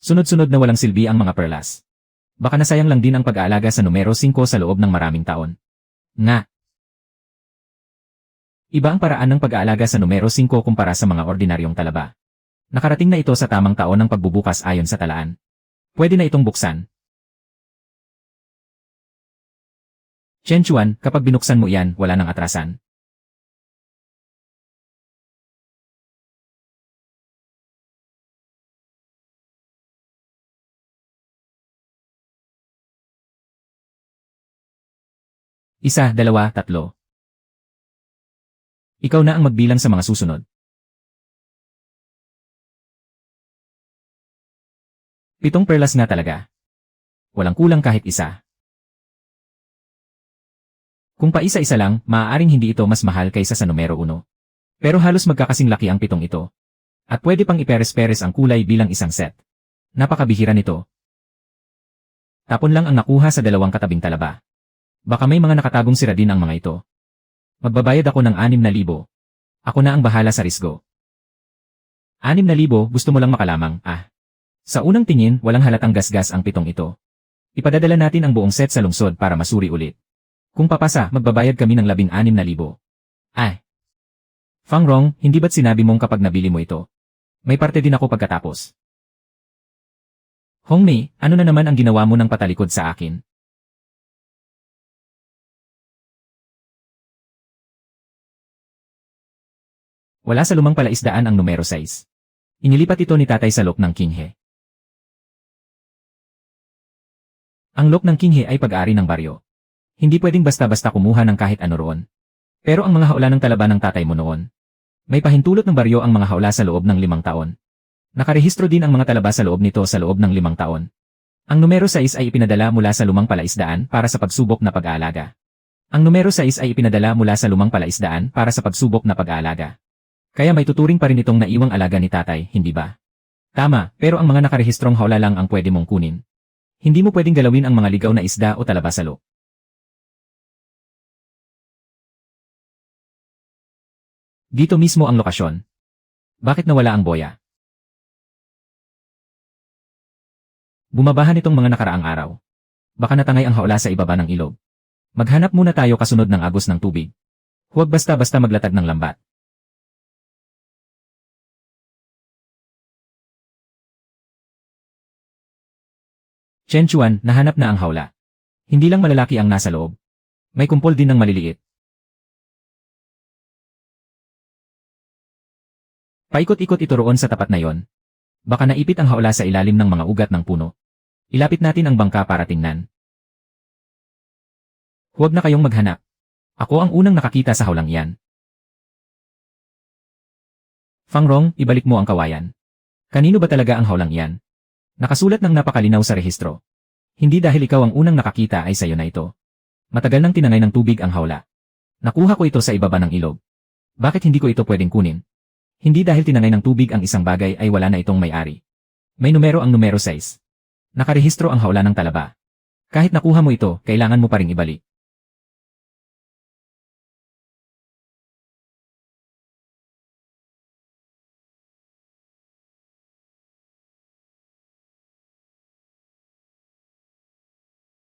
Sunod-sunod na walang silbi ang mga perlas. Baka nasayang lang din ang pag-aalaga sa numero 5 sa loob ng maraming taon. Iba ang paraan ng pag-aalaga sa numero 5 kumpara sa mga ordinaryong talaba. Nakarating na ito sa tamang taon ng pagbubukas ayon sa talaan. Pwede na itong buksan. Chen Chuan, kapag binuksan mo yan, wala nang atrasan. Isa, 2, 3. Ikaw na ang magbilang sa mga susunod. 7 perlas nga talaga. Walang kulang kahit isa. Kung paisa-isa lang, maaaring hindi ito mas mahal kaysa sa numero 1. Pero halos magkakasing laki ang 7 ito. At pwede pang iperes-peres ang kulay bilang isang set. Napakabihira nito. Tapon lang ang nakuha sa 2 katabing talaba. Baka may mga nakatagong sira din ang mga ito. Magbabayad ako ng 6,000. Ako na ang bahala sa risgo. 6,000, gusto mo lang makalamang, Sa unang tingin, walang halatang gasgas ang 7 ito. Ipadadala natin ang buong set sa lungsod para masuri ulit. Kung papasa, magbabayad kami ng 16,000. Fang Rong, hindi ba't sinabi mong kapag nabili mo ito? May parte din ako pagkatapos. Hong Mei, ano na naman ang ginawa mo ng patalikod sa akin? Wala sa lumang palaisdaan ang numero 6. Inilipat ito ni tatay sa lok ng Qinghe. Ang lok ng Qinghe ay pag-ari ng baryo. Hindi pwedeng basta-basta kumuha ng kahit ano roon. Pero ang mga haula ng talaba ng tatay mo noon. May pahintulot ng baryo ang mga haula sa loob ng 5 taon. Nakarehistro din ang mga talaba sa loob nito sa loob ng 5 taon. Ang numero 6 ay ipinadala mula sa lumang palaisdaan para sa pagsubok na pag-aalaga. Ang numero 6 ay ipinadala mula sa lumang palaisdaan para sa pagsubok na pag-aalaga. Kaya may tuturing pa rin itong naiwang alaga ni tatay, hindi ba? Tama, pero ang mga nakarehistrong haula lang ang pwede mong kunin. Hindi mo pwedeng galawin ang mga ligaw na isda o talaba sa loob. Dito mismo ang lokasyon. Bakit nawala ang boya? Bumabahan itong mga nakaraang araw. Baka natangay ang haula sa ibaba ng ilog. Maghanap muna tayo kasunod ng agos ng tubig. Huwag basta-basta maglatag ng lambat. Chen Chuan, nahanap na ang haula. Hindi lang malalaki ang nasa loob. May kumpol din ng maliliit. Paikot-ikot ito roon sa tapat na yon. Baka naipit ang haula sa ilalim ng mga ugat ng puno. Ilapit natin ang bangka para tingnan. Huwag na kayong maghanap. Ako ang unang nakakita sa haulang iyan. Fang Rong, ibalik mo ang kawayan. Kanino ba talaga ang haulang iyan? Nakasulat ng napakalinaw sa rehistro. Hindi dahil ikaw ang unang nakakita ay sayo na ito. Matagal nang tinangay ng tubig ang haula. Nakuha ko ito sa ibaba ng ilog. Bakit hindi ko ito pwedeng kunin? Hindi dahil tinangay ng tubig ang isang bagay ay wala na itong may-ari. May numero ang numero 6. Nakarehistro ang haula ng talaba. Kahit nakuha mo ito, kailangan mo pa ring ibalik.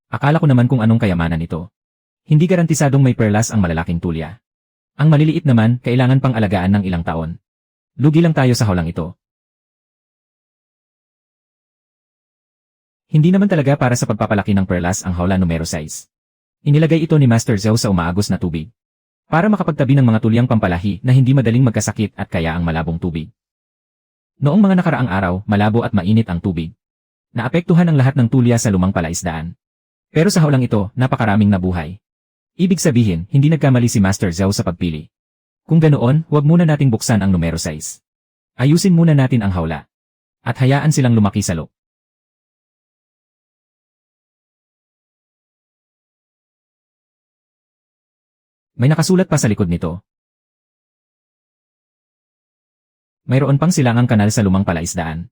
Akala ko naman kung anong kayamanan ito. Hindi garantisadong may perlas ang malalaking tulya. Ang maliliit naman, kailangan pang alagaan ng ilang taon. Lugi lang tayo sa haulang ito. Hindi naman talaga para sa pagpapalaki ng perlas ang haula numero 6. Inilagay ito ni Master Zhou sa umaagos na tubig. Para makapagtabi ng mga tulyang pampalahi na hindi madaling magkasakit at kaya ang malabong tubig. Noong mga nakaraang araw, malabo at mainit ang tubig. Naapektuhan ang lahat ng tulya sa lumang palaisdaan. Pero sa haulang ito, napakaraming nabuhay. Ibig sabihin, hindi nagkamali si Master Zhou sa pagpili. Kung ganoon, huwag muna nating buksan ang numero 6. Ayusin muna natin ang hawla. At hayaan silang lumaki sa loob. May nakasulat pa sa likod nito. Mayroon pang silangang kanal sa lumang palaisdaan.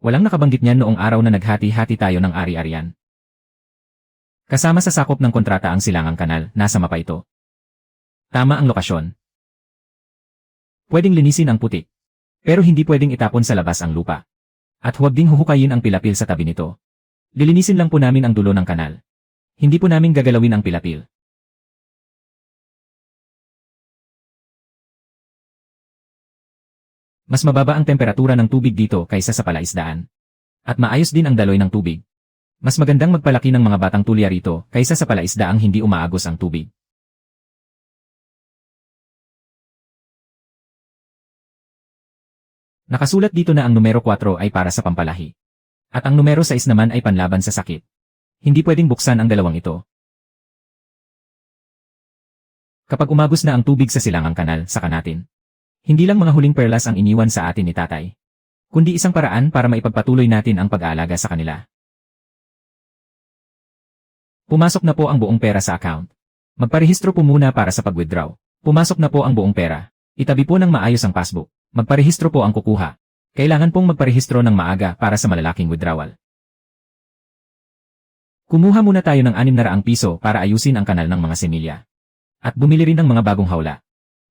Walang nakabanggit niyan noong araw na naghati-hati tayo ng ari-arian. Kasama sa sakop ng kontrata ang silangang kanal, nasa mapa ito. Tama ang lokasyon. Pwedeng linisin ang putik. Pero hindi pwedeng itapon sa labas ang lupa. At huwag ding huhukayin ang pilapil sa tabi nito. Lilinisin lang po namin ang dulo ng kanal. Hindi po namin gagalawin ang pilapil. Mas mababa ang temperatura ng tubig dito kaysa sa palaisdaan. At maayos din ang daloy ng tubig. Mas magandang magpalaki ng mga batang tulya rito kaysa sa palaisdaang hindi umaagos ang tubig. Nakasulat dito na ang numero 4 ay para sa pampalahi. At ang numero 6 naman ay panlaban sa sakit. Hindi pwedeng buksan ang dalawang ito. Kapag umagos na ang tubig sa silangang kanal, saka natin. Hindi lang mga huling perlas ang iniwan sa atin ni tatay. Kundi isang paraan para maipagpatuloy natin ang pag-aalaga sa kanila. Pumasok na po ang buong pera sa account. Magparehistro po muna para sa pag-withdraw. Pumasok na po ang buong pera. Itabi po ng maayos ang passbook. Magparehistro po ang kukuha. Kailangan pong magparehistro ng maaga para sa malalaking withdrawal. Kumuha muna tayo ng 600 piso para ayusin ang kanal ng mga semilya. At bumili rin ng mga bagong hawla.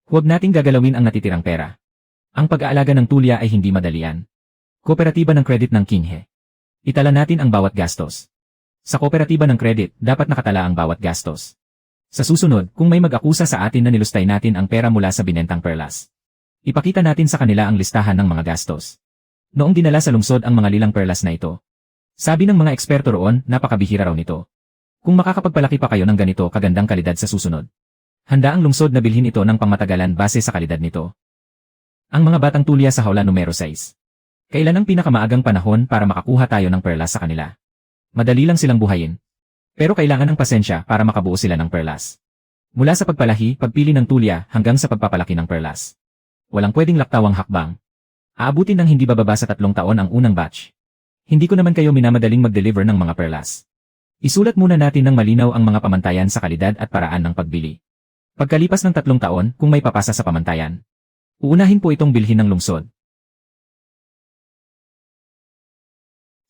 Huwag nating gagalawin ang natitirang pera. Ang pag-aalaga ng tulya ay hindi madalian. Kooperatiba ng credit ng Kinghe. Itala natin ang bawat gastos. Sa kooperatiba ng credit, dapat nakatala ang bawat gastos. Sa susunod, kung may mag-akusa sa atin na nilustay natin ang pera mula sa binentang perlas, ipakita natin sa kanila ang listahan ng mga gastos. Noong dinala sa lungsod ang mga lilang perlas na ito, sabi ng mga eksperto roon, napakabihira raw nito. Kung makakapagpalaki pa kayo ng ganito kagandang kalidad sa susunod, handa ang lungsod na bilhin ito ng pangmatagalan base sa kalidad nito. Ang mga batang tulya sa hawla numero 6. Kailan ang pinakamaagang panahon para makakuha tayo ng perlas sa kanila? Madali lang silang buhayin. Pero kailangan ng pasensya para makabuo sila ng perlas. Mula sa pagpalahi, pagpili ng tulya hanggang sa pagpapalaki ng perlas. Walang pwedeng laktawang hakbang. Aabutin ng hindi bababa sa 3 taon ang unang batch. Hindi ko naman kayo minamadaling mag-deliver ng mga perlas. Isulat muna natin ng malinaw ang mga pamantayan sa kalidad at paraan ng pagbili. Pagkalipas ng 3 taon, kung may papasa sa pamantayan, uunahin po itong bilhin ng lungsod.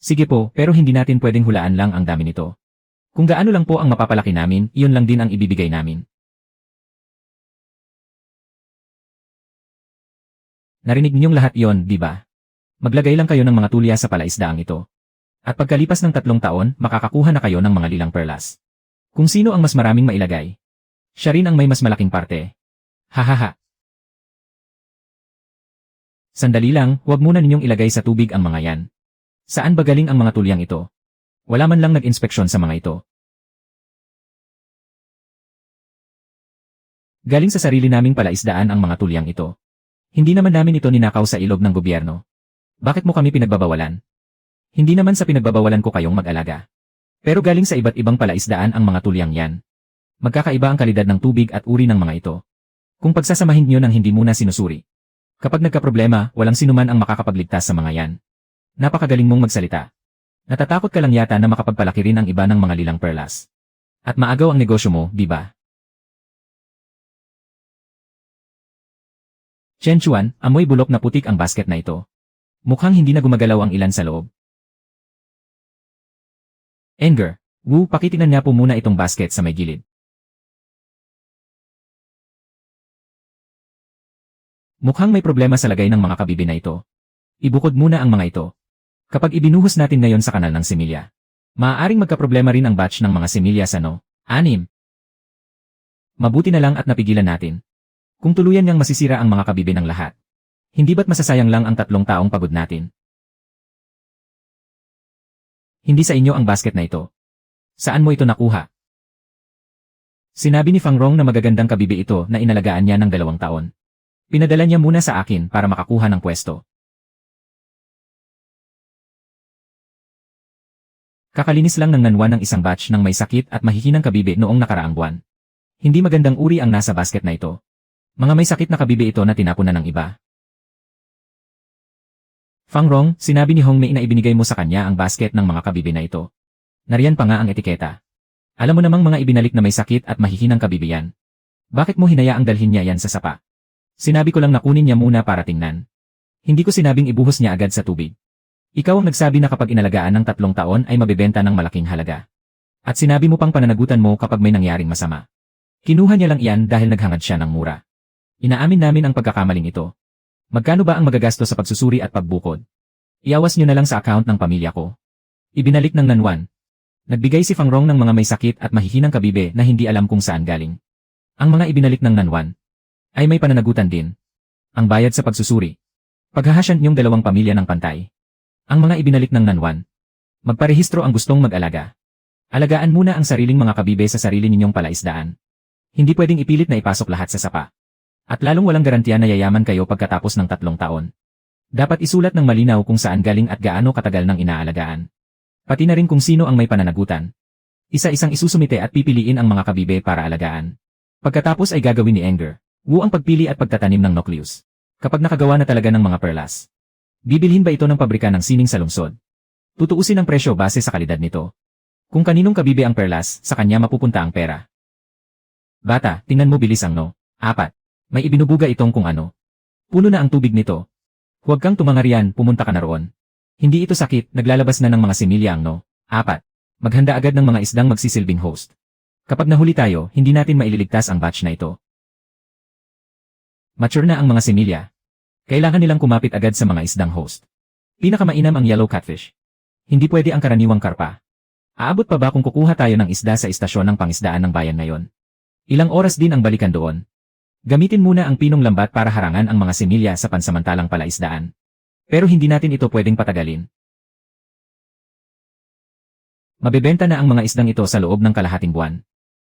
Sige po, pero hindi natin pwedeng hulaan lang ang dami nito. Kung gaano lang po ang mapapalaki namin, iyon lang din ang ibibigay namin. Narinig niyong lahat yon, di ba? Maglagay lang kayo ng mga tulya sa palaisdaang ito. At pagkalipas ng 3 taon, makakakuha na kayo ng mga lilang perlas. Kung sino ang mas maraming mailagay, siya rin ang may mas malaking parte. Hahaha. Sandali lang, huwag muna ninyong ilagay sa tubig ang mga yan. Saan ba galing ang mga tulyang ito? Wala man lang nag-inspeksyon sa mga ito. Galing sa sarili naming palaisdaan ang mga tulyang ito. Hindi naman namin ito ninakaw sa ilog ng gobyerno. Bakit mo kami pinagbabawalan? Hindi naman sa pinagbabawalan ko kayong mag-alaga. Pero galing sa iba't ibang palaisdaan ang mga tulyang yan. Magkakaiba ang kalidad ng tubig at uri ng mga ito. Kung pagsasamahin nyo ng hindi muna sinusuri. Kapag nagkaproblema, walang sinuman ang makakapagligtas sa mga yan. Napakagaling mong magsalita. Natatakot ka lang yata na makapagpalaki rin ang iba ng mga lilang perlas. At maagaw ang negosyo mo, di ba? Chen Chuan, amoy bulok na putik ang basket na ito. Mukhang hindi na gumagalaw ang ilan sa loob. Enger, Wu, pakitingnan niya po muna itong basket sa may gilid. Mukhang may problema sa lagay ng mga kabibi na ito. Ibukod muna ang mga ito. Kapag ibinuhos natin ngayon sa kanal ng semilya, maaaring magkaproblema rin ang batch ng mga semilya sa 6. Mabuti na lang at napigilan natin. Kung tuluyan niyang masisira ang mga kabibi ng lahat, hindi ba't masasayang lang ang 3 taong pagod natin? Hindi sa inyo ang basket na ito. Saan mo ito nakuha? Sinabi ni Fang Rong na magagandang kabibi ito na inalagaan niya ng 2 taon. Pinadala niya muna sa akin para makakuha ng pwesto. Kakalinis lang ng nanwa ng isang batch ng may sakit at mahihinang kabibi noong nakaraang buwan. Hindi magandang uri ang nasa basket na ito. Mga may sakit na kabibi ito na tinapon na ng iba. Fang Rong, sinabi ni Hong Mei na ibinigay mo sa kanya ang basket ng mga kabibe na ito. Nariyan pa nga ang etiketa. Alam mo namang mga ibinalik na may sakit at mahihinang kabibe yan. Bakit mo hinayaang dalhin niya yan sa sapa? Sinabi ko lang na kunin niya muna para tingnan. Hindi ko sinabing ibuhos niya agad sa tubig. Ikaw ang nagsabi na kapag inalagaan ng 3 taon ay mabebenta ng malaking halaga. At sinabi mo pang pananagutan mo kapag may nangyaring masama. Kinuha niya lang iyan dahil naghangad siya ng mura. Inaamin namin ang pagkakamaling ito. Magkano ba ang magagasto sa pagsusuri at pagbukod? Iyawas niyo na lang sa account ng pamilya ko. Ibinalik ng Nanwan. Nagbigay si Fang Rong ng mga may sakit at mahihinang kabibe na hindi alam kung saan galing. Ang mga ibinalik ng Nanwan ay may pananagutan din. Ang bayad sa pagsusuri. Paghahasyan niyong 2 pamilya ng pantay. Ang mga ibinalik ng Nanwan. Magparehistro ang gustong mag-alaga. Alagaan muna ang sariling mga kabibe sa sarili ninyong palaisdaan. Hindi pwedeng ipilit na ipasok lahat sa sapa. At lalong walang garantiya na yayaman kayo pagkatapos ng 3 taon. Dapat isulat ng malinaw kung saan galing at gaano katagal ng inaalagaan. Pati na rin kung sino ang may pananagutan. Isa-isang isusumite at pipiliin ang mga kabibe para alagaan. Pagkatapos ay gagawin ni Enger Wu ang pagpili at pagtatanim ng nucleus. Kapag nakagawa na talaga ng mga perlas. Bibilhin ba ito ng pabrika ng sining sa lungsod? Tutuusin ang presyo base sa kalidad nito. Kung kaninong kabibe ang perlas, sa kanya mapupunta ang pera. Bata, tingnan mo bilis ang no. 4. May ibinubuga itong kung ano. Puno na ang tubig nito. Huwag kang tumangarian, pumunta ka na roon. Hindi ito sakit, naglalabas na ng mga similya ang no. 4. Maghanda agad ng mga isdang magsisilbing host. Kapag nahuli tayo, hindi natin maililigtas ang batch na ito. Mature na ang mga similya. Kailangan nilang kumapit agad sa mga isdang host. Pinakamainam ang yellow catfish. Hindi pwede ang karaniwang karpa. Aabot pa ba kung kukuha tayo ng isda sa istasyon ng pangisdaan ng bayan ngayon? Ilang oras din ang balikan doon. Gamitin muna ang pinong lambat para harangan ang mga similya sa pansamantalang palaisdaan. Pero hindi natin ito pwedeng patagalin. Mabebenta na ang mga isdang ito sa loob ng kalahating buwan.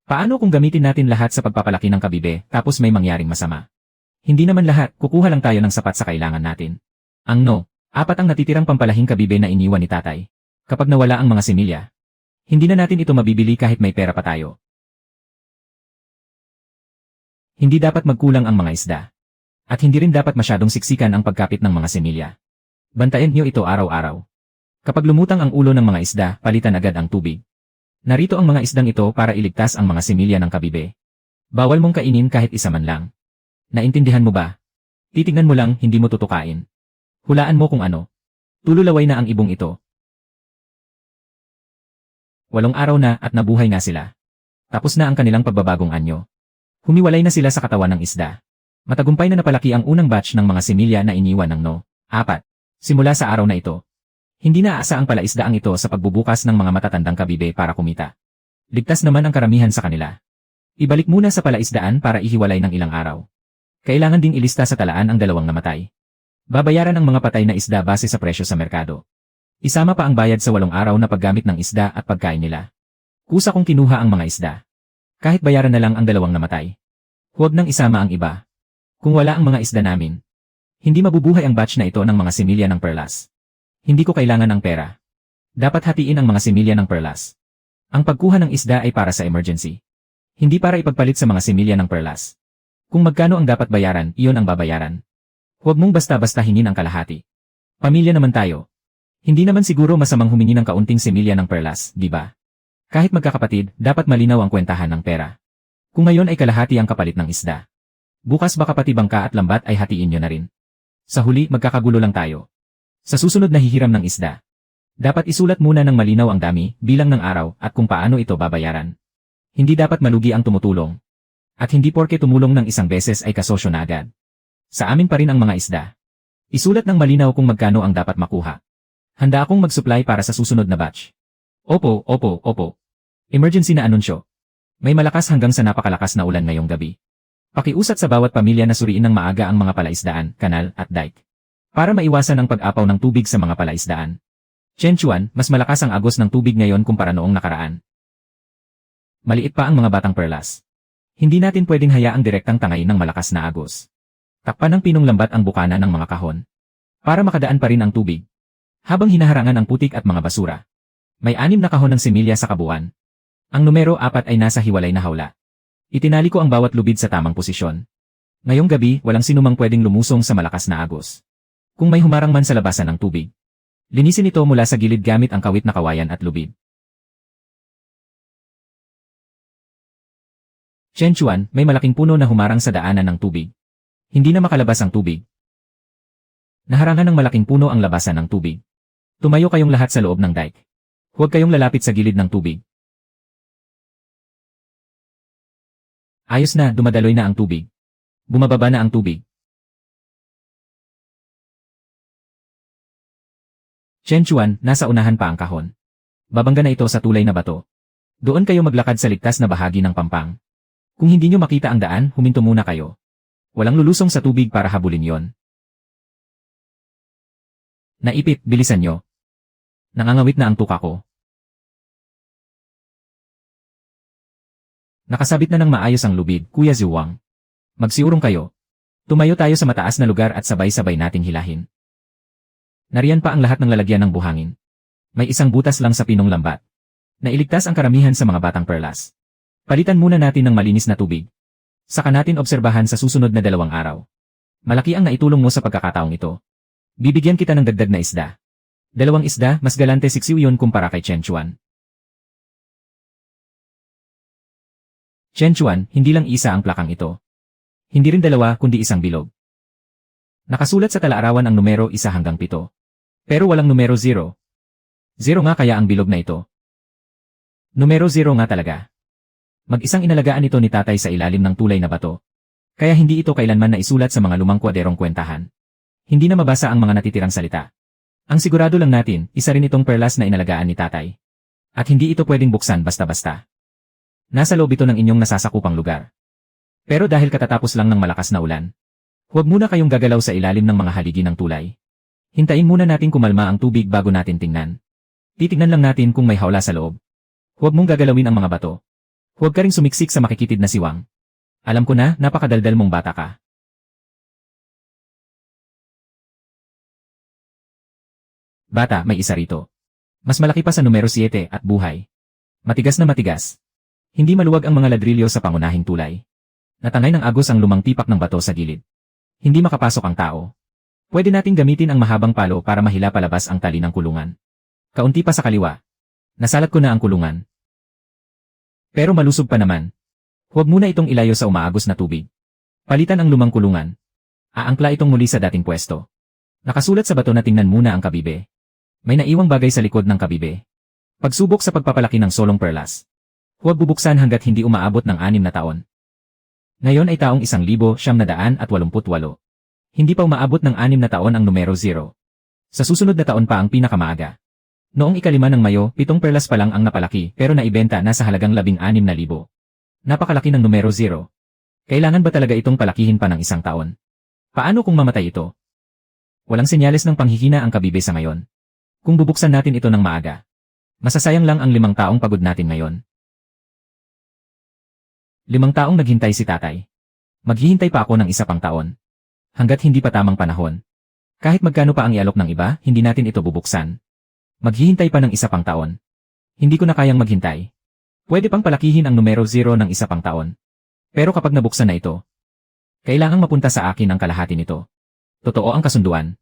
Paano kung gamitin natin lahat sa pagpapalaki ng kabibe tapos may mangyaring masama? Hindi naman lahat, kukuha lang tayo ng sapat sa kailangan natin. Ang no, 4 ang natitirang pampalahing kabibe na iniwan ni tatay. Kapag nawala ang mga similya, hindi na natin ito mabibili kahit may pera pa tayo. Hindi dapat magkulang ang mga isda. At hindi rin dapat masyadong siksikan ang pagkapit ng mga similya. Bantayan niyo ito araw-araw. Kapag lumutang ang ulo ng mga isda, palitan agad ang tubig. Narito ang mga isdang ito para iligtas ang mga similya ng kabibe. Bawal mong kainin kahit isa man lang. Naintindihan mo ba? Titignan mo lang, hindi mo tutukain. Hulaan mo kung ano. Tululaway na ang ibong ito. 8 araw na at nabuhay nga sila. Tapos na ang kanilang pagbabagong anyo. Humiwalay na sila sa katawan ng isda. Matagumpay na napalaki ang unang batch ng mga similya na iniwan ng no. 4. Simula sa araw na ito. Hindi na aasa ang palaisdaang ito sa pagbubukas ng mga matatandang kabibe para kumita. Ligtas naman ang karamihan sa kanila. Ibalik muna sa palaisdaan para ihiwalay ng ilang araw. Kailangan ding ilista sa talaan ang 2 namatay. Babayaran ang mga patay na isda base sa presyo sa merkado. Isama pa ang bayad sa 8 araw na paggamit ng isda at pagkain nila. Kusa kong kinuha ang mga isda. Kahit bayaran na lang ang 2 namatay. Huwag nang isama ang iba. Kung wala ang mga isda namin, hindi mabubuhay ang batch na ito ng mga similya ng perlas. Hindi ko kailangan ng pera. Dapat hatiin ang mga similya ng perlas. Ang pagkuha ng isda ay para sa emergency. Hindi para ipagpalit sa mga similya ng perlas. Kung magkano ang dapat bayaran, iyon ang babayaran. Huwag mong basta-basta hingin ang kalahati. Pamilya naman tayo. Hindi naman siguro masamang humingi ng kaunting similya ng perlas, di ba? Kahit magkakapatid, dapat malinaw ang kwentahan ng pera. Kung ngayon ay kalahati ang kapalit ng isda. Bukas baka pati bangka at lambat ay hatiin nyo na rin. Sa huli, magkakagulo lang tayo. Sa susunod na hihiram ng isda. Dapat isulat muna ng malinaw ang dami, bilang ng araw, at kung paano ito babayaran. Hindi dapat malugi ang tumutulong. At hindi porke tumulong ng isang beses ay kasosyo na agad. Sa amin pa rin ang mga isda. Isulat ng malinaw kung magkano ang dapat makuha. Handa akong mag-supply para sa susunod na batch. Opo, opo, opo. Emergency na anunsyo. May malakas hanggang sa napakalakas na ulan ngayong gabi. Pakiusat sa bawat pamilya na suriin ng maaga ang mga palaisdaan, kanal, at dike. Para maiwasan ang pag-apaw ng tubig sa mga palaisdaan. Chen Chuan, mas malakas ang agos ng tubig ngayon kumpara noong nakaraan. Maliit pa ang mga batang perlas. Hindi natin pwedeng hayaang direktang tangayin ng malakas na agos. Takpan ng pinong lambat ang bukana ng mga kahon. Para makadaan pa rin ang tubig. Habang hinaharangan ang putik at mga basura. May 6 na kahon ng similya sa kabuuan. Ang numero 4 ay nasa hiwalay na hawla. Itinali ko ang bawat lubid sa tamang posisyon. Ngayong gabi, walang sinumang pwedeng lumusong sa malakas na agos. Kung may humarang man sa labasan ng tubig, linisin ito mula sa gilid gamit ang kawit na kawayan at lubid. Chen Chuan, may malaking puno na humarang sa daanan ng tubig. Hindi na makalabas ang tubig. Naharangan ng malaking puno ang labasan ng tubig. Tumayo kayong lahat sa loob ng dike. Huwag kayong lalapit sa gilid ng tubig. Ayos na, dumadaloy na ang tubig. Bumababa na ang tubig. Chen Chuan, nasa unahan pa ang kahon. Babangga na ito sa tulay na bato. Doon kayo maglakad sa ligtas na bahagi ng pampang. Kung hindi nyo makita ang daan, huminto muna kayo. Walang lulusong sa tubig para habulin yon. Naipit, bilisan nyo. Nangangawit na ang tuka ko. Nakasabit na ng maayos ang lubid, Kuya Ziwang. Magsiurong kayo. Tumayo tayo sa mataas na lugar at sabay-sabay nating hilahin. Nariyan pa ang lahat ng lalagyan ng buhangin. May isang butas lang sa pinong lambat. Nailigtas ang karamihan sa mga batang perlas. Palitan muna natin ng malinis na tubig. Saka natin obserbahan sa susunod na 2 araw. Malaki ang naitulong mo sa pagkakataong ito. Bibigyan kita ng dagdag na isda. 2 isda, mas galante 6 yun kumpara kay Chen Chuan. Chen Chuan, hindi lang isa ang plakang ito. Hindi rin 2 kundi isang bilog. Nakasulat sa talaarawan ang numero 1 hanggang 7. Pero walang numero 0. 0 nga kaya ang bilog na ito. Numero 0 nga talaga. Mag-isang inalagaan ito ni tatay sa ilalim ng tulay na bato. Kaya hindi ito kailanman naisulat sa mga lumang kwaderong kwentahan. Hindi na mabasa ang mga natitirang salita. Ang sigurado lang natin, isa rin itong perlas na inalagaan ni tatay. At hindi ito pwedeng buksan basta-basta. Nasa loob ito ng inyong nasasakupang lugar. Pero dahil katatapos lang ng malakas na ulan, huwag muna kayong gagalaw sa ilalim ng mga haligi ng tulay. Hintayin muna natin kumalma ang tubig bago natin tingnan. Titignan lang natin kung may hawla sa loob. Huwag mong gagalawin ang mga bato. Huwag ka ring sumiksik sa makikitid na siwang. Alam ko na, napakadaldal mong bata ka. Bata, may isa rito. Mas malaki pa sa numero 7 at buhay. Matigas na matigas. Hindi maluwag ang mga ladrilyo sa pangunahing tulay. Natangay ng agos ang lumang tipak ng bato sa gilid. Hindi makapasok ang tao. Pwede nating gamitin ang mahabang palo para mahila palabas ang tali ng kulungan. Kaunti pa sa kaliwa. Nasalat ko na ang kulungan. Pero malusog pa naman. Huwag muna itong ilayo sa umaagos na tubig. Palitan ang lumang kulungan. Aangkla itong muli sa dating pwesto. Nakasulat sa bato na tingnan muna ang kabibe. May naiwang bagay sa likod ng kabibe. Pagsubok sa pagpapalaki ng solong perlas. Huwag bubuksan hanggat hindi umaabot ng 6 na taon. Ngayon ay taong 1988. Hindi pa umaabot ng 6 na taon ang numero 0. Sa susunod na taon pa ang pinakamaaga. Noong 5 ng Mayo, 7 perlas pa lang ang napalaki pero naibenta na sa halagang 16,000. Napakalaki ng numero 0. Kailangan ba talaga itong palakihin pa ng 1 taon? Paano kung mamatay ito? Walang senyales ng panghihina ang kabibe sa ngayon. Kung bubuksan natin ito ng maaga, masasayang lang ang 5 taong pagod natin ngayon. 5 taong naghintay si tatay. Maghihintay pa ako ng 1 pang taon. Hanggat hindi pa tamang panahon. Kahit magkano pa ang ialok ng iba, hindi natin ito bubuksan. Maghihintay pa ng 1 pang taon. Hindi ko na kayang maghintay. Pwede pang palakihin ang numero 0 ng 1 pang taon. Pero kapag nabuksan na ito, kailangang mapunta sa akin ang kalahati nito. Totoo ang kasunduan.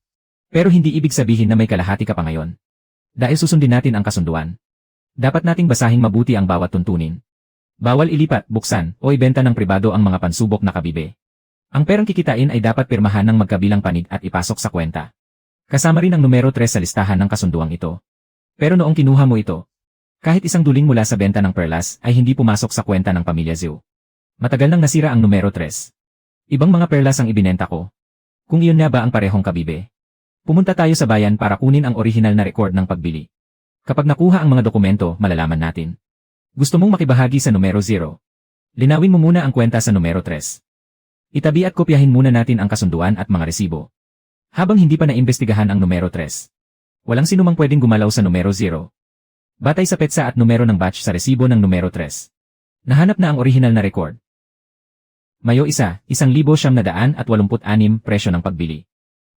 Pero hindi ibig sabihin na may kalahati ka pa ngayon. Dahil susundin natin ang kasunduan. Dapat nating basahin mabuti ang bawat tuntunin. Bawal ilipat, buksan, o ibenta ng pribado ang mga pansubok na kabibe. Ang perang kikitain ay dapat pirmahan ng magkabilang panig at ipasok sa kwenta. Kasama rin ang numero 3 sa listahan ng kasunduang ito. Pero noong kinuha mo ito, kahit isang duling mula sa benta ng perlas ay hindi pumasok sa kwenta ng pamilya Zhou. Matagal nang nasira ang numero 3. Ibang mga perlas ang ibinenta ko. Kung iyon na ba ang parehong kabibe? Pumunta tayo sa bayan para kunin ang orihinal na record ng pagbili. Kapag nakuha ang mga dokumento, malalaman natin. Gusto mong makibahagi sa numero 0? Linawin mo muna ang kwenta sa numero 3. Itabi at kopyahin muna natin ang kasunduan at mga resibo. Habang hindi pa naimbestigahan ang numero 3. Walang sinumang pwedeng gumalaw sa numero 0. Batay sa petsa at numero ng batch sa resibo ng numero 3. Nahanap na ang orihinal na record. Mayo 1, 1,986 presyo ng pagbili.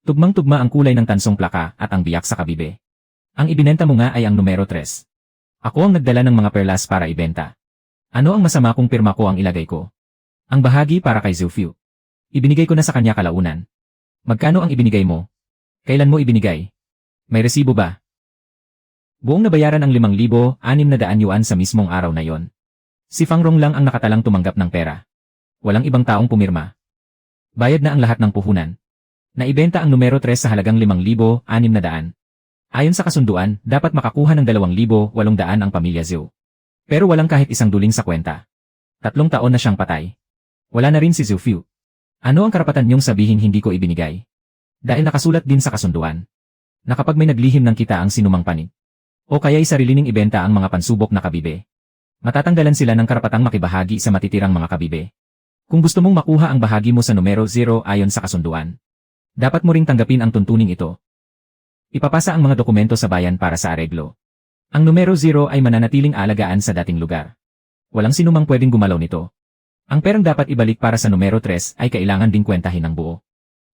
Tugmang-tugma ang kulay ng tansong plaka at ang biyak sa kabibe. Ang ibinenta mo nga ay ang numero 3. Ako ang nagdala ng mga perlas para ibenta. Ano ang masama kung pirma ko ang ilagay ko? Ang bahagi para kay Zhu Fiu. Ibinigay ko na sa kanya kalaunan. Magkano ang ibinigay mo? Kailan mo ibinigay? May resibo ba? Buong nabayaran ang 5,600 yuan sa mismong araw na yon. Si Fang Rong lang ang nakatalang tumanggap ng pera. Walang ibang taong pumirma. Bayad na ang lahat ng puhunan. Naibenta ang numero 3 sa halagang 5,600. Ayon sa kasunduan, dapat makakuha ng 2,800 ang pamilya Zhou. Pero walang kahit isang duling sa kwenta. 3 taon na siyang patay. Wala na rin si Zhou Fiu. Ano ang karapatan niyong sabihin hindi ko ibinigay? Dahil nakasulat din sa kasunduan. Na kapag may naglihim ng kita ang sinumang panig, o kaya'y sarili ning ibenta ang mga pansubok na kabibe, matatanggalan sila ng karapatang makibahagi sa matitirang mga kabibe. Kung gusto mong makuha ang bahagi mo sa numero 0 ayon sa kasunduan, dapat mo ring tanggapin ang tuntuning ito. Ipapasa ang mga dokumento sa bayan para sa areglo. Ang numero 0 ay mananatiling alagaan sa dating lugar. Walang sinumang pwedeng gumalaw nito. Ang perang dapat ibalik para sa numero 3 ay kailangan ding kwentahin ng buo.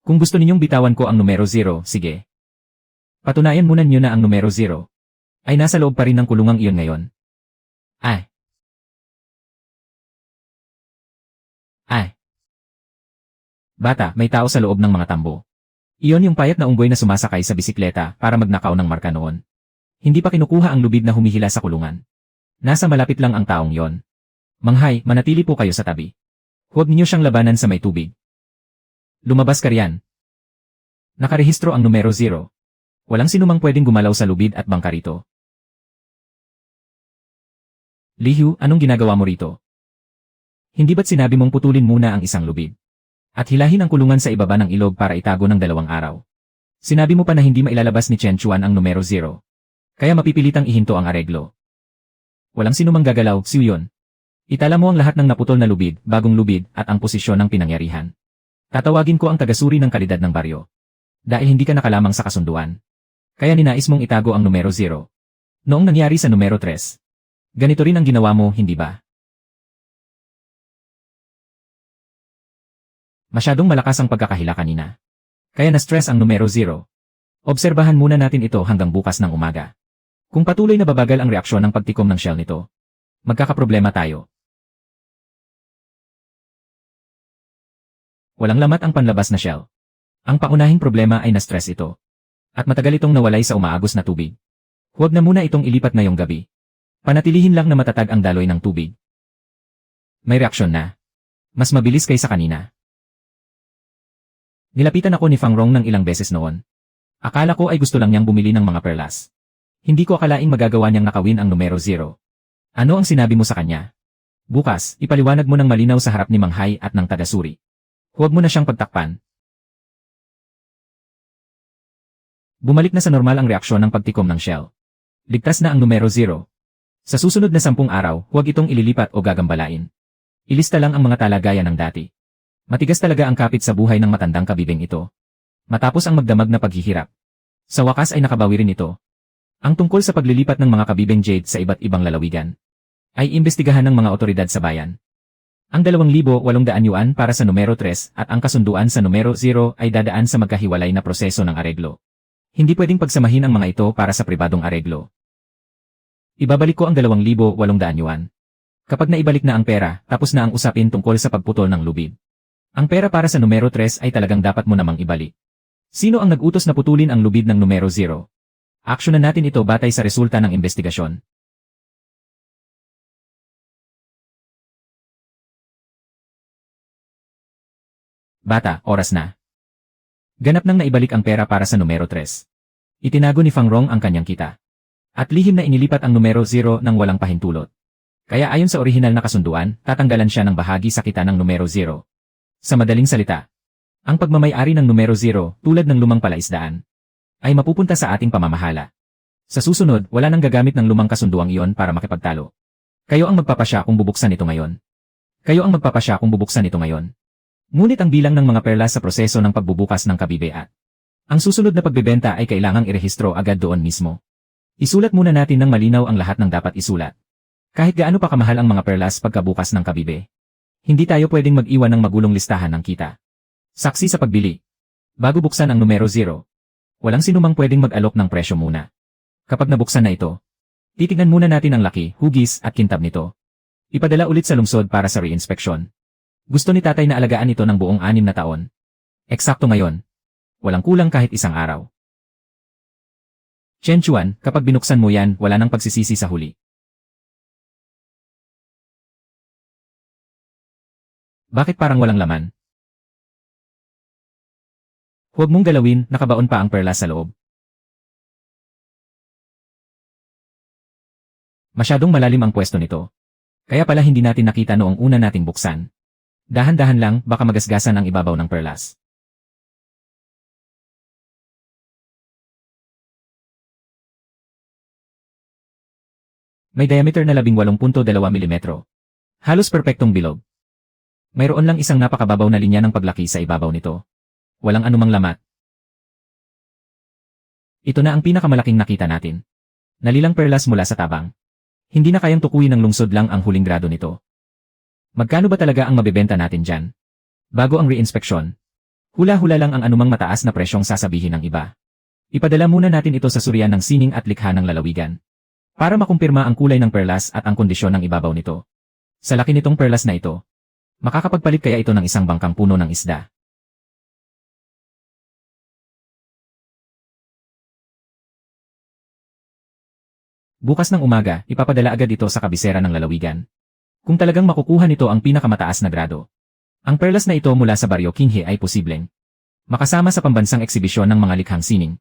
Kung gusto ninyong bitawan ko ang numero 0, sige. Patunayan muna niyo na ang numero 0 ay nasa loob pa rin ng kulungang iyon ngayon. Ay. Bata, may tao sa loob ng mga tambo. Iyon yung payat na unggoy na sumasakay sa bisikleta para magnakaw ng marka noon. Hindi pa kinukuha ang lubid na humihila sa kulungan. Nasa malapit lang ang taong yon. Manghay, manatili po kayo sa tabi. Huwag niyo siyang labanan sa may tubig. Lumabas ka riyan. Nakarehistro ang numero 0. Walang sinumang pwedeng gumalaw sa lubid at bangka rito. Lihu, anong ginagawa mo rito? Hindi ba't sinabi mong putulin muna ang isang lubid? At hilahin ang kulungan sa ibaba ng ilog para itago ng 2 araw. Sinabi mo pa na hindi mailalabas ni Chen Chuan ang numero 0. Kaya mapipilitang ihinto ang areglo. Walang sinumang gagalaw, Xiu Yun. Itala mo ang lahat ng naputol na lubid, bagong lubid, at ang posisyon ng pinangyarihan. Tatawagin ko ang tagasuri ng kalidad ng baryo. Dahil hindi ka nakalamang sa kasunduan. Kaya ninais mong itago ang numero 0. Noong nangyari sa numero 3. Ganito rin ang ginawa mo, hindi ba? Masyadong malakas ang pagkakahila kanina. Kaya na-stress ang numero 0. Obserbahan muna natin ito hanggang bukas ng umaga. Kung patuloy na babagal ang reaksyon ng pagtikom ng shell nito, magkakaproblema tayo. Walang lamat ang panlabas na shell. Ang pangunahing problema ay na-stress ito. At matagal itong nawalay sa umaagos na tubig. Huwag na muna itong ilipat ngayong gabi. Panatilihin lang na matatag ang daloy ng tubig. May reaksyon na. Mas mabilis kaysa kanina. Nilapitan ako ni Fang Rong ng ilang beses noon. Akala ko ay gusto lang niyang bumili ng mga perlas. Hindi ko akalaing magagawa niyang nakawin ang numero 0. Ano ang sinabi mo sa kanya? Bukas, ipaliwanag mo ng malinaw sa harap ni Manghai at ng tagasuri. Huwag mo na siyang pagtakpan. Bumalik na sa normal ang reaksyon ng pagtikom ng shell. Ligtas na ang numero 0. Sa susunod na 10 araw, huwag itong ililipat o gagambalain. Ilista lang ang mga talagaya ng dati. Matigas talaga ang kapit sa buhay ng matandang kabibeng ito. Matapos ang magdamag na paghihirap. Sa wakas ay nakabawi rin ito. Ang tungkol sa paglilipat ng mga kabibeng jade sa iba't ibang lalawigan ay imbestigahan ng mga otoridad sa bayan. Ang 2,800 yuan para sa numero 3 at ang kasunduan sa numero 0 ay dadaan sa magkahiwalay na proseso ng areglo. Hindi pwedeng pagsamahin ang mga ito para sa pribadong areglo. Ibabalik ko ang 2,800 yuan. Kapag naibalik na ang pera, tapos na ang usapin tungkol sa pagputol ng lubid. Ang pera para sa numero 3 ay talagang dapat mo namang ibalik. Sino ang nag-utos na putulin ang lubid ng numero 0? Aksyonan natin ito batay sa resulta ng investigasyon. Bata, oras na. Ganap nang naibalik ang pera para sa numero 3. Itinago ni Fang Rong ang kanyang kita. At lihim na inilipat ang numero 0 ng walang pahintulot. Kaya ayon sa orihinal na kasunduan, tatanggalan siya ng bahagi sa kita ng numero 0. Sa madaling salita, ang pagmamay-ari ng numero 0, tulad ng lumang palaisdaan, ay mapupunta sa ating pamamahala. Sa susunod, wala nang gagamit ng lumang kasunduang iyon para makipagtalo. Kayo ang magpapasya kung bubuksan ito ngayon. Ngunit ang bilang ng mga perlas sa proseso ng pagbubukas ng kabibe at ang susunod na pagbebenta ay kailangang irehistro agad doon mismo. Isulat muna natin ng malinaw ang lahat ng dapat isulat. Kahit gaano pa kamahal ang mga perlas pagkabukas ng kabibe. Hindi tayo pwedeng mag-iwan ng magulong listahan ng kita. Saksi sa pagbili. Bago buksan ang numero 0. Walang sinumang pwedeng mag-alok ng presyo muna. Kapag nabuksan na ito, titignan muna natin ang laki, hugis at kintab nito. Ipadala ulit sa lungsod para sa re-inspeksyon. Gusto ni tatay na alagaan ito ng buong 6 na taon. Eksakto ngayon. Walang kulang kahit isang araw. Chen Chuan, kapag binuksan mo yan, wala nang pagsisisi sa huli. Bakit parang walang laman? Huwag mong galawin, nakabaon pa ang perlas sa loob. Masyadong malalim ang pwesto nito. Kaya pala hindi natin nakita noong una nating buksan. Dahan-dahan lang, baka magasgasan ang ibabaw ng perlas. May diameter na 18.2 mm. Halos perpektong bilog. Mayroon lang isang napakababaw na linya ng paglaki sa ibabaw nito. Walang anumang lamat. Ito na ang pinakamalaking nakita natin. Nalilang perlas mula sa tabang. Hindi na kayang tukuyin ng lungsod lang ang huling grado nito. Magkano ba talaga ang mabebenta natin dyan? Bago ang re-inspeksyon. Hula-hula lang ang anumang mataas na presyong sasabihin ng iba. Ipadala muna natin ito sa surya ng sining at likha ng lalawigan. Para makumpirma ang kulay ng perlas at ang kondisyon ng ibabaw nito. Sa laki nitong perlas na ito, makakapagpalit kaya ito ng isang bangkang puno ng isda. Bukas ng umaga, ipapadala agad ito sa kabisera ng lalawigan. Kung talagang makukuha nito ang pinakamataas na grado. Ang perlas na ito mula sa Baryo Qinghe ay posibleng makasama sa pambansang eksibisyon ng mga likhang sining.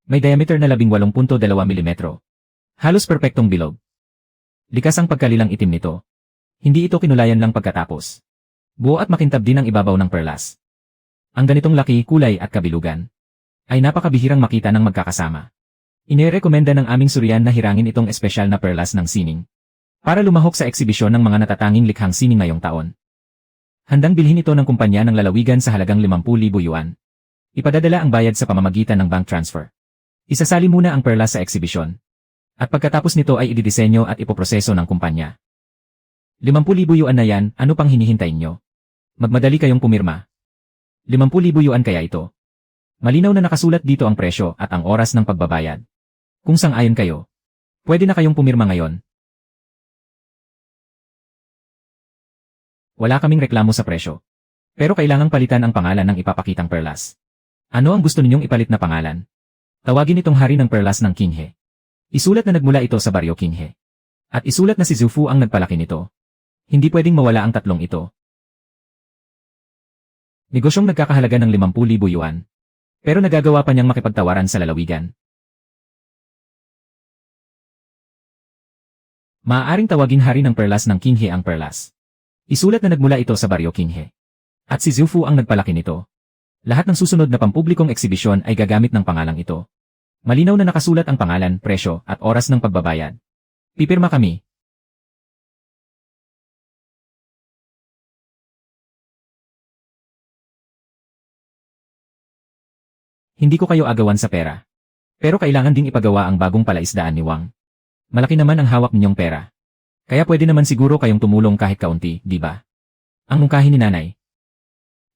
May diameter na 18.2 mm. Halos perpektong bilog. Likas ang pagkalilang itim nito. Hindi ito kinulayan lang pagkatapos. Buo at makintab din ang ibabaw ng perlas. Ang ganitong laki, kulay at kabilugan ay napakabihirang makita ng magkakasama. Inirekomenda ng aming suryan na hirangin itong espesyal na perlas ng sining para lumahok sa eksibisyon ng mga natatanging likhang sining ngayong taon. Handang bilhin ito ng kumpanya ng lalawigan sa halagang 50,000 yuan. Ipadadala ang bayad sa pamamagitan ng bank transfer. Isasali muna ang perlas sa eksibisyon. At pagkatapos nito ay ididisenyo at ipoproseso ng kumpanya. 50,000 yuan na yan, ano pang hinihintay nyo? Magmadali kayong pumirma. 50,000 yuan kaya ito. Malinaw na nakasulat dito ang presyo at ang oras ng pagbabayad. Kung sang-ayon kayo, pwede na kayong pumirma ngayon. Wala kaming reklamo sa presyo. Pero kailangang palitan ang pangalan ng ipapakitang perlas. Ano ang gusto ninyong ipalit na pangalan? Tawagin itong hari ng perlas ng Qinghe. Isulat na nagmula ito sa Baryo Qinghe. At isulat na si Zhu Fu ang nagpalaki nito. Hindi pwedeng mawala ang tatlong ito. Negosyong nagkakahalaga ng 50,000 yuan. Pero nagagawa pa niyang makipagtawaran sa lalawigan. Maaaring tawagin hari ng perlas ng Qinghe ang perlas. Isulat na nagmula ito sa Baryo Qinghe. At si Zhu Fu ang nagpalaki nito. Lahat ng susunod na pampublikong eksibisyon ay gagamit ng pangalang ito. Malinaw na nakasulat ang pangalan, presyo, at oras ng pagbabayad. Pipirma kami. Hindi ko kayo agawan sa pera. Pero kailangan ding ipagawa ang bagong palaisdaan ni Wang. Malaki naman ang hawak ninyong pera. Kaya pwede naman siguro kayong tumulong kahit kaunti, di ba? Ang mungkahi ni nanay.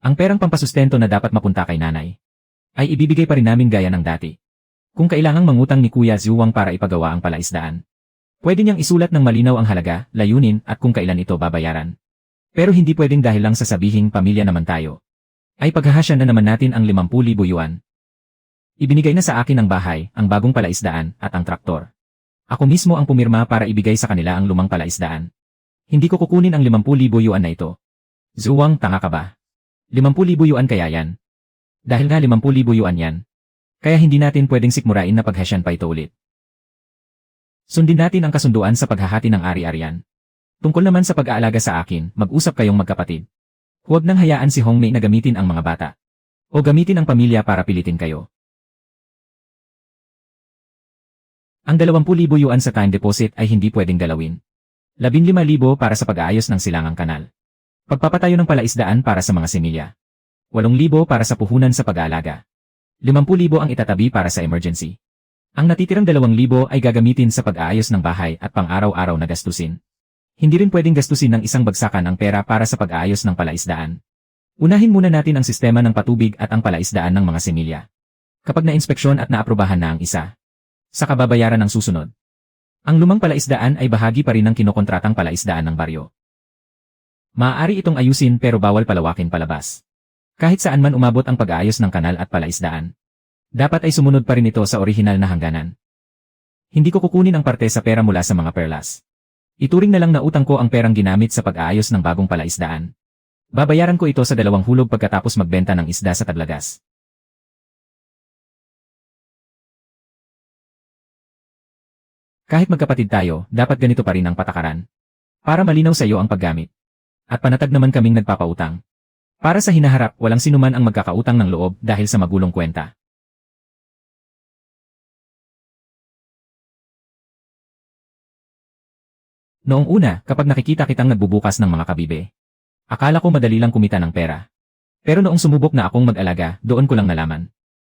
Ang perang pampasustento na dapat mapunta kay nanay ay ibibigay pa rin namin gaya ng dati. Kung kailangang mangutang ni Kuya Zhu Wang para ipagawa ang palaisdaan, pwede niyang isulat ng malinaw ang halaga, layunin at kung kailan ito babayaran. Pero hindi pwedeng dahil lang sasabihing pamilya naman tayo, ay paghahasyan na naman natin ang 50,000 yuan. Ibinigay na sa akin ang bahay, ang bagong palaisdaan, at ang traktor. Ako mismo ang pumirma para ibigay sa kanila ang lumang palaisdaan. Hindi ko kukunin ang 50,000 yuan na ito. Zhu Wang, tanga ka ba? 50,000 yuan kaya yan? Dahil nga 50,000 yuan yan. Kaya hindi natin pwedeng sikmurain na paghasyan pa ito ulit. Sundin natin ang kasunduan sa paghahati ng ari-arian. Tungkol naman sa pag-aalaga sa akin, mag-usap kayong magkapatid. Huwag nang hayaan si Hongmei na gamitin ang mga bata. O gamitin ang pamilya para pilitin kayo. Ang 20,000 yuan sa time deposit ay hindi pwedeng galawin. 15,000 para sa pag-aayos ng silangang kanal. Pagpapatayo ng palaisdaan para sa mga semilya. 8,000 para sa puhunan sa pag-aalaga. 50,000 ang itatabi para sa emergency. Ang natitirang 2,000 ay gagamitin sa pag-aayos ng bahay at pang-araw-araw na gastusin. Hindi rin pwedeng gastusin ng isang bagsakan ang pera para sa pag-aayos ng palaisdaan. Unahin muna natin ang sistema ng patubig at ang palaisdaan ng mga semilya. Kapag na-inspeksyon at naaprubahan na ang isa, sa kababayaran ng susunod. Ang lumang palaisdaan ay bahagi pa rin ng kinokontratang palaisdaan ng baryo. Maaari itong ayusin pero bawal palawakin palabas. Kahit saan man umabot ang pag-aayos ng kanal at palaisdaan, dapat ay sumunod pa rin ito sa orihinal na hangganan. Hindi ko kukunin ang parte sa pera mula sa mga perlas. Ituring na lang na utang ko ang perang ginamit sa pag-aayos ng bagong palaisdaan. Babayaran ko ito sa 2 hulog pagkatapos magbenta ng isda sa Taglagas. Kahit magkapatid tayo, dapat ganito pa rin ang patakaran. Para malinaw sa iyo ang paggamit. At panatag naman kaming nagpapautang. Para sa hinaharap, walang sinuman ang magkakautang ng loob dahil sa magulong kwenta. Noong una, kapag nakikita kitang nagbubukas ng mga kabibe, akala ko madali lang kumita ng pera. Pero noong sumubok na akong mag-alaga, doon ko lang nalaman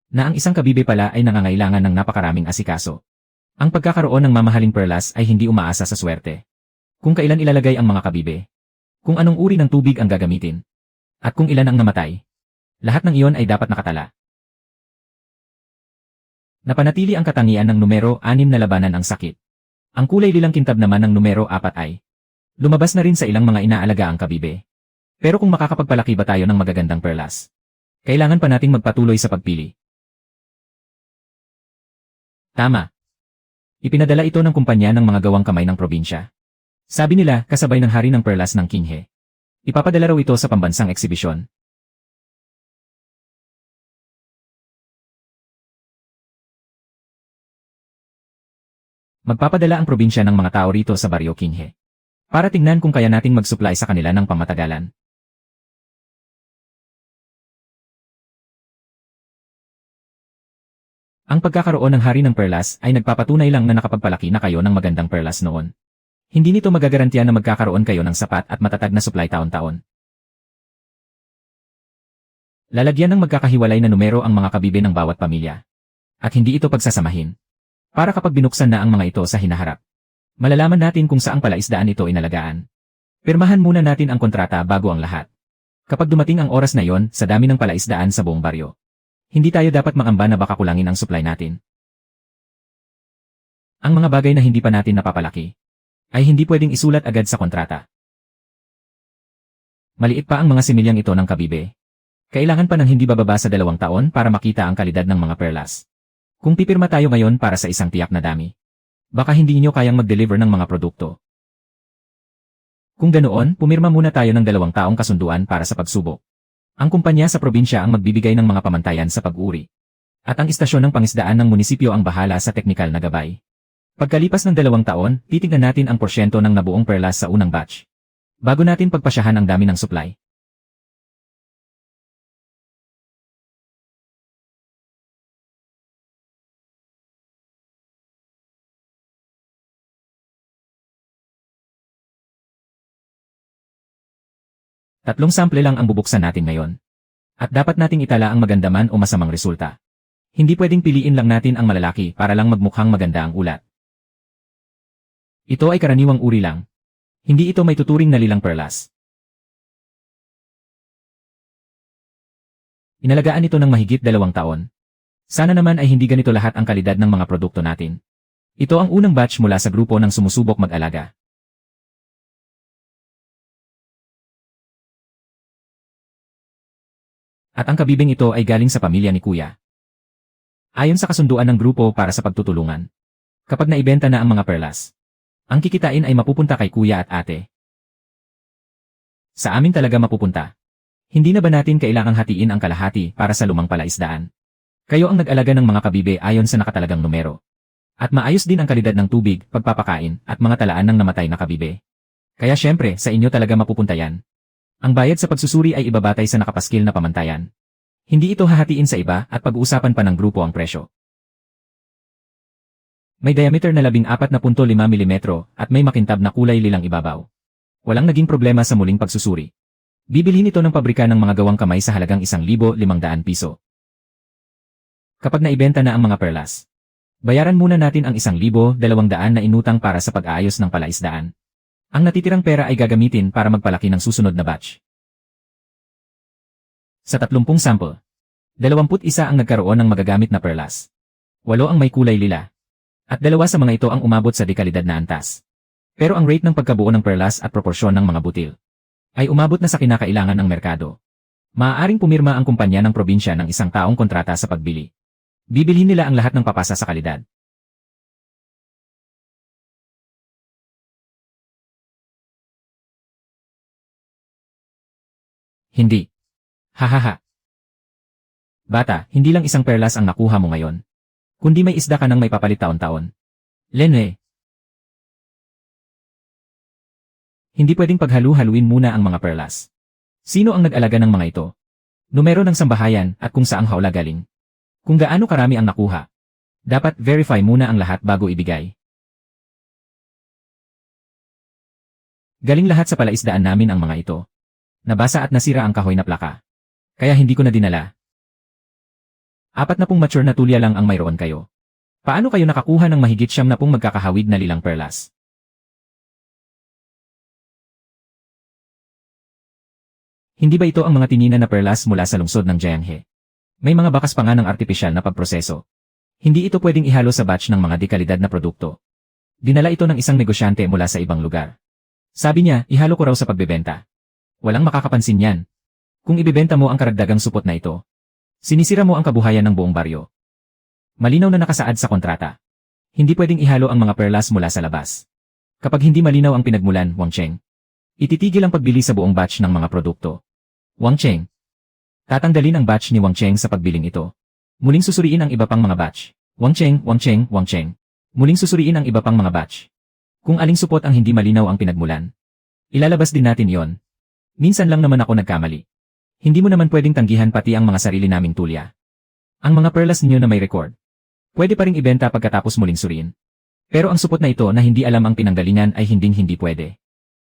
na ang isang kabibe pala ay nangangailangan ng napakaraming asikaso. Ang pagkakaroon ng mamahaling perlas ay hindi umaasa sa swerte. Kung kailan ilalagay ang mga kabibe, kung anong uri ng tubig ang gagamitin, at kung ilan ang namatay, lahat ng iyon ay dapat nakatala. Napanatili ang katangian ng numero 6 na labanan ang sakit. Ang kulay lilang kintab naman ng numero 4 ay lumabas na rin sa ilang mga inaalaga ang kabibe. Pero kung makakapagpalaki ba tayo ng magagandang perlas, kailangan pa nating magpatuloy sa pagpili. Tama. Ipinadala ito ng kumpanya ng mga gawang kamay ng probinsya. Sabi nila, kasabay ng hari ng perlas ng Kinghe. Ipapadala raw ito sa pambansang eksibisyon. Magpapadala ang probinsya ng mga tao rito sa Baryo Kinghe. Para tingnan kung kaya nating mag-supply sa kanila ng pamatagalan. Ang pagkakaroon ng hari ng perlas ay nagpapatunay lang na nakapagpalaki na kayo ng magandang perlas noon. Hindi nito magagarantiya na magkakaroon kayo ng sapat at matatag na supply taon-taon. Lalagyan ng magkakahiwalay na numero ang mga kabibe ng bawat pamilya. At hindi ito pagsasamahin. Para kapag binuksan na ang mga ito sa hinaharap, malalaman natin kung saang palaisdaan ito inalagaan. Pirmahan muna natin ang kontrata bago ang lahat. Kapag dumating ang oras na yon, sa dami ng palaisdaan sa buong baryo, hindi tayo dapat mangamba na baka kulangin ang supply natin. Ang mga bagay na hindi pa natin napapalaki, ay hindi pwedeng isulat agad sa kontrata. Maliit pa ang mga similyang ito ng kabibe. Kailangan pa ng hindi bababa sa 2 taon para makita ang kalidad ng mga perlas. Kung pipirma tayo ngayon para sa isang tiyak na dami, baka hindi inyo kayang mag-deliver ng mga produkto. Kung ganoon, pumirma muna tayo ng 2 taong kasunduan para sa pagsubok. Ang kumpanya sa probinsya ang magbibigay ng mga pamantayan sa pag-uri. At ang istasyon ng pangisdaan ng munisipyo ang bahala sa teknikal na gabay. Pagkalipas ng 2 taon, titignan natin ang porsyento ng nabuong perlas sa unang batch. Bago natin pagpasyahan ang dami ng supply. Tatlong sample lang ang bubuksan natin ngayon. At dapat nating itala ang maganda man o masamang resulta. Hindi pwedeng piliin lang natin ang malalaki para lang magmukhang maganda ang ulat. Ito ay karaniwang uri lang. Hindi ito may tuturing na lilang perlas. Inalagaan ito ng mahigit 2 taon. Sana naman ay hindi ganito lahat ang kalidad ng mga produkto natin. Ito ang unang batch mula sa grupo ng sumusubok mag-alaga. At ang kabibing ito ay galing sa pamilya ni Kuya. Ayon sa kasunduan ng grupo para sa pagtutulungan. Kapag naibenta na ang mga perlas, ang kikitain ay mapupunta kay Kuya at Ate. Sa amin talaga mapupunta. Hindi na ba natin kailangang hatiin ang kalahati para sa lumang palaisdaan? Kayo ang nag-alaga ng mga kabibe ayon sa nakatalagang numero. At maayos din ang kalidad ng tubig, pagpapakain, at mga talaan ng namatay na kabibe. Kaya syempre, sa inyo talaga mapupunta yan. Ang bayad sa pagsusuri ay ibabatay sa nakapaskil na pamantayan. Hindi ito hahatiin sa iba at pag-uusapan pa ng grupo ang presyo. May diameter na 14.5 mm at may makintab na kulay lilang ibabaw. Walang naging problema sa muling pagsusuri. Bibilhin ito ng pabrika ng mga gawang kamay sa halagang 1,500 piso. Kapag naibenta na ang mga perlas, bayaran muna natin ang 1,200 na inutang para sa pag-aayos ng palaisdaan. Ang natitirang pera ay gagamitin para magpalaki ng susunod na batch. Sa 30 sample, 21 ang nagkaroon ng magagamit na perlas. 8 ang may kulay lila. At 2 sa mga ito ang umabot sa dekalidad na antas. Pero ang rate ng pagkabuo ng perlas at proporsyon ng mga butil ay umabot na sa kinakailangan ng merkado. Maaaring pumirma ang kumpanya ng probinsya ng isang taong kontrata sa pagbili. Bibilhin nila ang lahat ng papasa sa kalidad. Hindi. Hahaha. Bata, hindi lang isang perlas ang nakuha mo ngayon. Kundi may isda ka nang may papalit taon-taon. Lenwe. Hindi pwedeng paghalu-haluin muna ang mga perlas. Sino ang nag-alaga ng mga ito? Numero ng sambahayan at kung saang hawla galing. Kung gaano karami ang nakuha. Dapat verify muna ang lahat bago ibigay. Galing lahat sa palaisdaan namin ang mga ito. Nabasa at nasira ang kahoy na plaka. Kaya hindi ko na dinala. 40 mature na tulya lang ang mayroon kayo. Paano kayo nakakuha ng mahigit 70 magkakahawig na lilang perlas? Hindi ba ito ang mga tinina na perlas mula sa lungsod ng Jianghe? May mga bakas pa nga ng artipisyal na pagproseso. Hindi ito pwedeng ihalo sa batch ng mga dekalidad na produkto. Dinala ito ng isang negosyante mula sa ibang lugar. Sabi niya, ihalo ko raw sa pagbebenta. Walang makakapansin yan. Kung ibebenta mo ang karagdagang supot na ito, sinisira mo ang kabuhayan ng buong baryo. Malinaw na nakasaad sa kontrata. Hindi pwedeng ihalo ang mga perlas mula sa labas. Kapag hindi malinaw ang pinagmulan, Wang Cheng, ititigil ang pagbili sa buong batch ng mga produkto. Wang Cheng. Tatanggalin ang batch ni Wang Cheng sa pagbiling ito. Muling susuriin ang iba pang mga batch. Wang Cheng, Wang Cheng, Wang Cheng. Muling susuriin ang iba pang mga batch. Kung aling supot ang hindi malinaw ang pinagmulan, ilalabas din natin yon. Minsan lang naman ako nagkamali. Hindi mo naman pwedeng tanggihan pati ang mga sarili naming tulya. Ang mga perlas niyo na may record, pwede pa ring ibenta pagkatapos muling suriin. Pero ang supot na ito na hindi alam ang pinanggalingan ay hindi pwede.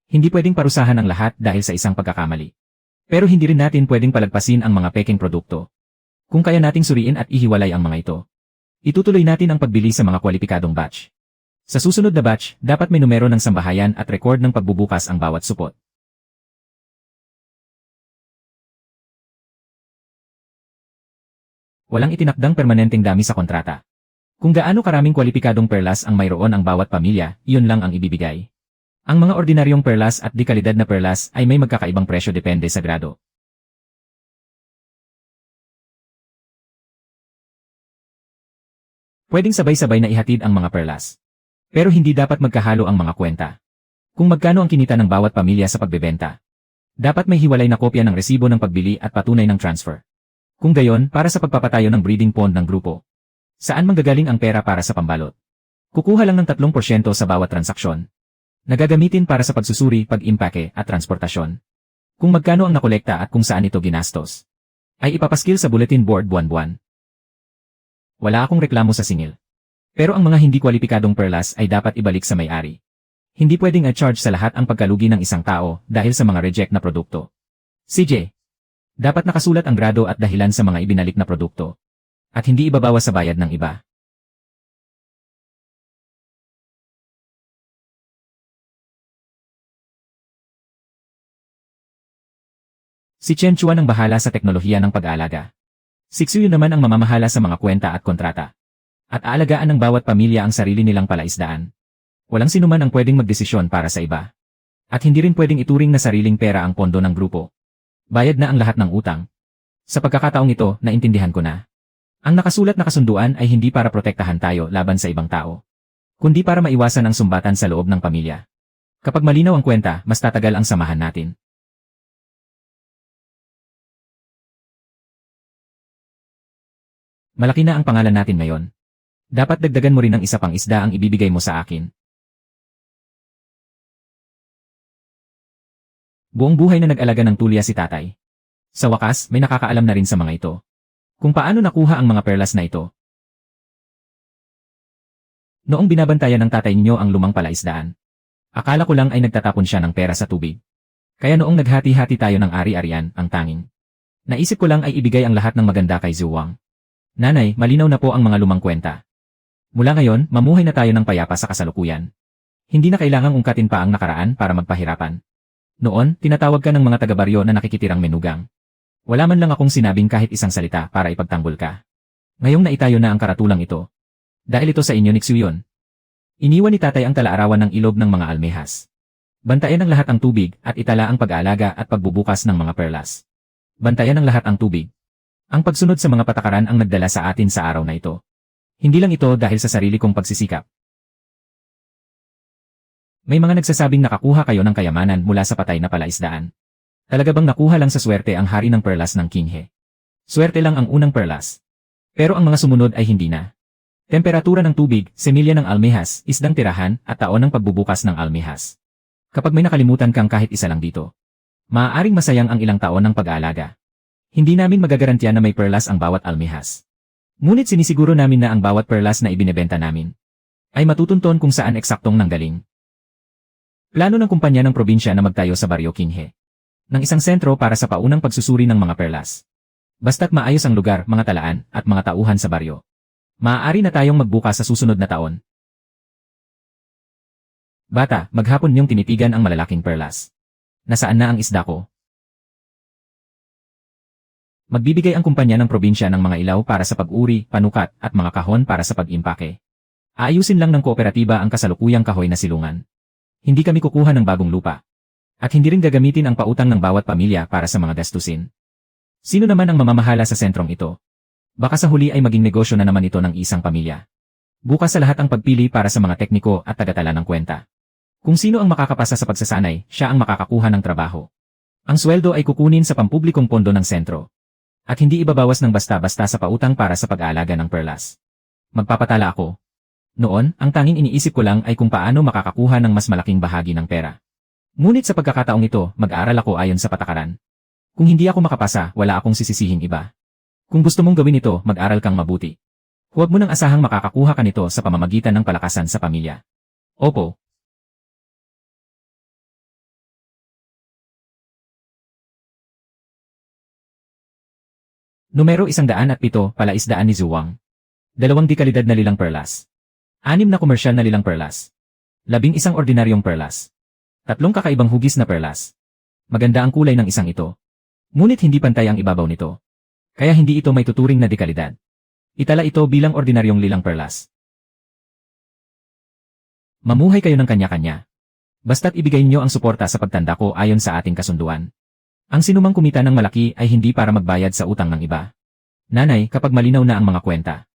Hindi pwedeng parusahan ang lahat dahil sa isang pagkakamali. Pero hindi rin natin pwedeng palagpasin ang mga peking produkto. Kung kaya nating suriin at ihiwalay ang mga ito, itutuloy natin ang pagbili sa mga kwalipikadong batch. Sa susunod na batch, dapat may numero ng sambahayan at record ng pagbubukas ang bawat supot. Walang itinakdang permanenteng dami sa kontrata. Kung gaano karaming kwalipikadong perlas ang mayroon ang bawat pamilya, iyon lang ang ibibigay. Ang mga ordinaryong perlas at di kalidad na perlas ay may magkakaibang presyo depende sa grado. Pwedeng sabay-sabay na ihatid ang mga perlas. Pero hindi dapat magkahalo ang mga kwenta. Kung magkano ang kinita ng bawat pamilya sa pagbebenta, dapat may hiwalay na kopya ng resibo ng pagbili at patunay ng transfer. Kung gayon, para sa pagpapatayo ng breeding pond ng grupo. Saan manggagaling ang pera para sa pambalot? Kukuha lang ng 3% sa bawat transaksyon. Nagagamitin para sa pagsusuri, pag-impake at transportasyon. Kung magkano ang nakolekta at kung saan ito ginastos, ay ipapaskil sa bulletin board buwan-buwan. Wala akong reklamo sa singil. Pero ang mga hindi kwalipikadong perlas ay dapat ibalik sa may-ari. Hindi pwedeng i-charge sa lahat ang pagkalugi ng isang tao dahil sa mga reject na produkto. CJ. Dapat nakasulat ang grado at dahilan sa mga ibinalik na produkto. At hindi ibabawas sa bayad ng iba. Si Chen Chuan ang bahala sa teknolohiya ng pag-aalaga. Si Xiu naman ang mamamahala sa mga kwenta at kontrata. At aalagaan ng bawat pamilya ang sarili nilang palaisdaan. Walang sinuman ang pwedeng magdesisyon para sa iba. At hindi rin pwedeng ituring na sariling pera ang pondo ng grupo. Bayad na ang lahat ng utang. Sa pagkakataong ito, naintindihan ko na. Ang nakasulat na kasunduan ay hindi para protektahan tayo laban sa ibang tao, kundi para maiwasan ang sumbatan sa loob ng pamilya. Kapag malinaw ang kwenta, mas tatagal ang samahan natin. Malaki na ang pangalan natin ngayon. Dapat dagdagan mo rin ng isa pang isda ang ibibigay mo sa akin. Buong buhay na nag-alaga ng tulya si tatay. Sa wakas, may nakakaalam na rin sa mga ito. Kung paano nakuha ang mga perlas na ito. Noong binabantayan ng tatay ninyo ang lumang palaisdaan, akala ko lang ay nagtatapon siya ng pera sa tubig. Kaya noong naghati-hati tayo ng ari-arian, ang tanging naisip ko lang ay ibigay ang lahat ng maganda kay Zhuang. Nanay, malinaw na po ang mga lumang kwenta. Mula ngayon, mamuhay na tayo ng payapa sa kasalukuyan. Hindi na kailangang ungkatin pa ang nakaraan para magpahirapan. Noon, tinatawag ka ng mga taga-baryo na nakikitirang menugang. Wala man lang akong sinabing kahit isang salita para ipagtanggol ka. Ngayong naitayo na ang karatulang ito. Dahil ito sa inyo ni Xiu yun. Iniwan ni tatay ang talaarawan ng ilog ng mga almehas. Bantayan ng lahat ang tubig at itala ang pag-aalaga at pagbubukas ng mga perlas. Bantayan ng lahat ang tubig. Ang pagsunod sa mga patakaran ang nagdala sa atin sa araw na ito. Hindi lang ito dahil sa sarili kong pagsisikap. May mga nagsasabing nakakuha kayo ng kayamanan mula sa patay na palaisdaan. Talaga bang nakuha lang sa swerte ang hari ng perlas ng King He? Swerte lang ang unang perlas. Pero ang mga sumunod ay hindi na. Temperatura ng tubig, semilya ng almehas, isdang tirahan, at taon ng pagbubukas ng almehas. Kapag may nakalimutan kang kahit isa lang dito, maaaring masayang ang ilang taon ng pag-aalaga. Hindi namin magagarantiya na may perlas ang bawat almehas. Ngunit sinisiguro namin na ang bawat perlas na ibinebenta namin ay matutunton kung saan eksaktong nanggaling. Plano ng kumpanya ng probinsya na magtayo sa baryo King He ng isang sentro para sa paunang pagsusuri ng mga perlas. Basta't maayos ang lugar, mga talaan, at mga tauhan sa baryo, maaari na tayong magbukas sa susunod na taon. Bata, maghapon niyong tinitigan ang malalaking perlas. Nasaan na ang isda ko? Magbibigay ang kumpanya ng probinsya ng mga ilaw para sa pag-uri, panukat, at mga kahon para sa pag-impake. Aayusin lang ng kooperatiba ang kasalukuyang kahoy na silungan. Hindi kami kukuha ng bagong lupa. At hindi rin gagamitin ang pautang ng bawat pamilya para sa mga gastusin. Sino naman ang mamamahala sa sentrong ito? Baka sa huli ay maging negosyo na naman ito ng isang pamilya. Bukas sa lahat ang pagpili para sa mga tekniko at tagatala ng kwenta. Kung sino ang makakapasa sa pagsasanay, siya ang makakakuha ng trabaho. Ang sweldo ay kukunin sa pampublikong pondo ng sentro. At hindi ibabawas ng basta-basta sa pautang para sa pag-aalaga ng perlas. Magpapatala ako. Noon, ang tanging iniisip ko lang ay kung paano makakakuha ng mas malaking bahagi ng pera. Ngunit sa pagkakataong ito, mag-aaral ako ayon sa patakaran. Kung hindi ako makapasa, wala akong sisisihing iba. Kung gusto mong gawin ito, mag-aral kang mabuti. Huwag mo nang asahang makakakuha ka nito sa pamamagitan ng palakasan sa pamilya. Opo. Numero 107, palaisdaan ni Zuwang. 2 dekalidad na lilang perlas. 6 na komersyal na lilang perlas. 11 ordinaryong perlas. 3 kakaibang hugis na perlas. Maganda ang kulay ng isang ito. Ngunit hindi pantay ang ibabaw nito. Kaya hindi ito may tuturing na dekalidad. Itala ito bilang ordinaryong lilang perlas. Mamuhay kayo ng kanya-kanya. Basta't ibigay niyo ang suporta sa pagtanda ko ayon sa ating kasunduan. Ang sinumang kumita ng malaki ay hindi para magbayad sa utang ng iba. Nanay, kapag malinaw na ang mga kwenta,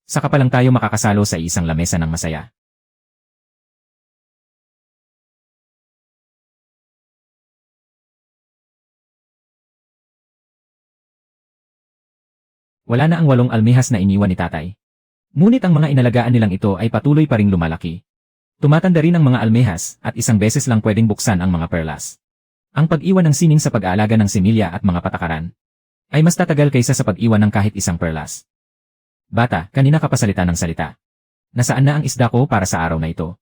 saka pa lang tayo makakasalo sa isang lamesa ng masaya. Wala na ang 8 almehas na iniwan ni tatay. Ngunit ang mga inalagaan nilang ito ay patuloy pa ring lumalaki. Tumatanda rin ang mga almehas at isang beses lang pwedeng buksan ang mga perlas. Ang pag-iwan ng sining sa pag-aalaga ng similya at mga patakaran ay mas tatagal kaysa sa pag-iwan ng kahit isang perlas. Bata, kanina ka pa salita ng salita. Nasaan na ang isda ko para sa araw na ito?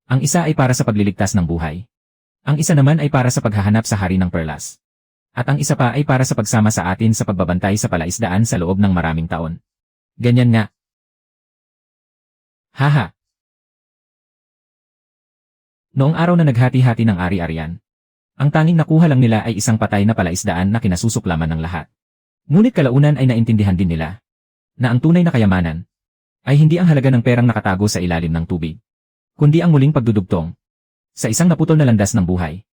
Ang isa ay para sa pagliligtas ng buhay. Ang isa naman ay para sa paghahanap sa hari ng perlas. At ang isa pa ay para sa pagsama sa atin sa pagbabantay sa palaisdaan sa loob ng maraming taon. Ganyan nga. Haha. Noong araw na naghati-hati ng ari-arian, ang tanging nakuha lang nila ay isang patay na palaisdaan na kinasusuklaman ng lahat. Ngunit kalaunan ay naintindihan din nila na ang tunay na kayamanan ay hindi ang halaga ng perang nakatago sa ilalim ng tubig, kundi ang muling pagdudugtong sa isang naputol na landas ng buhay.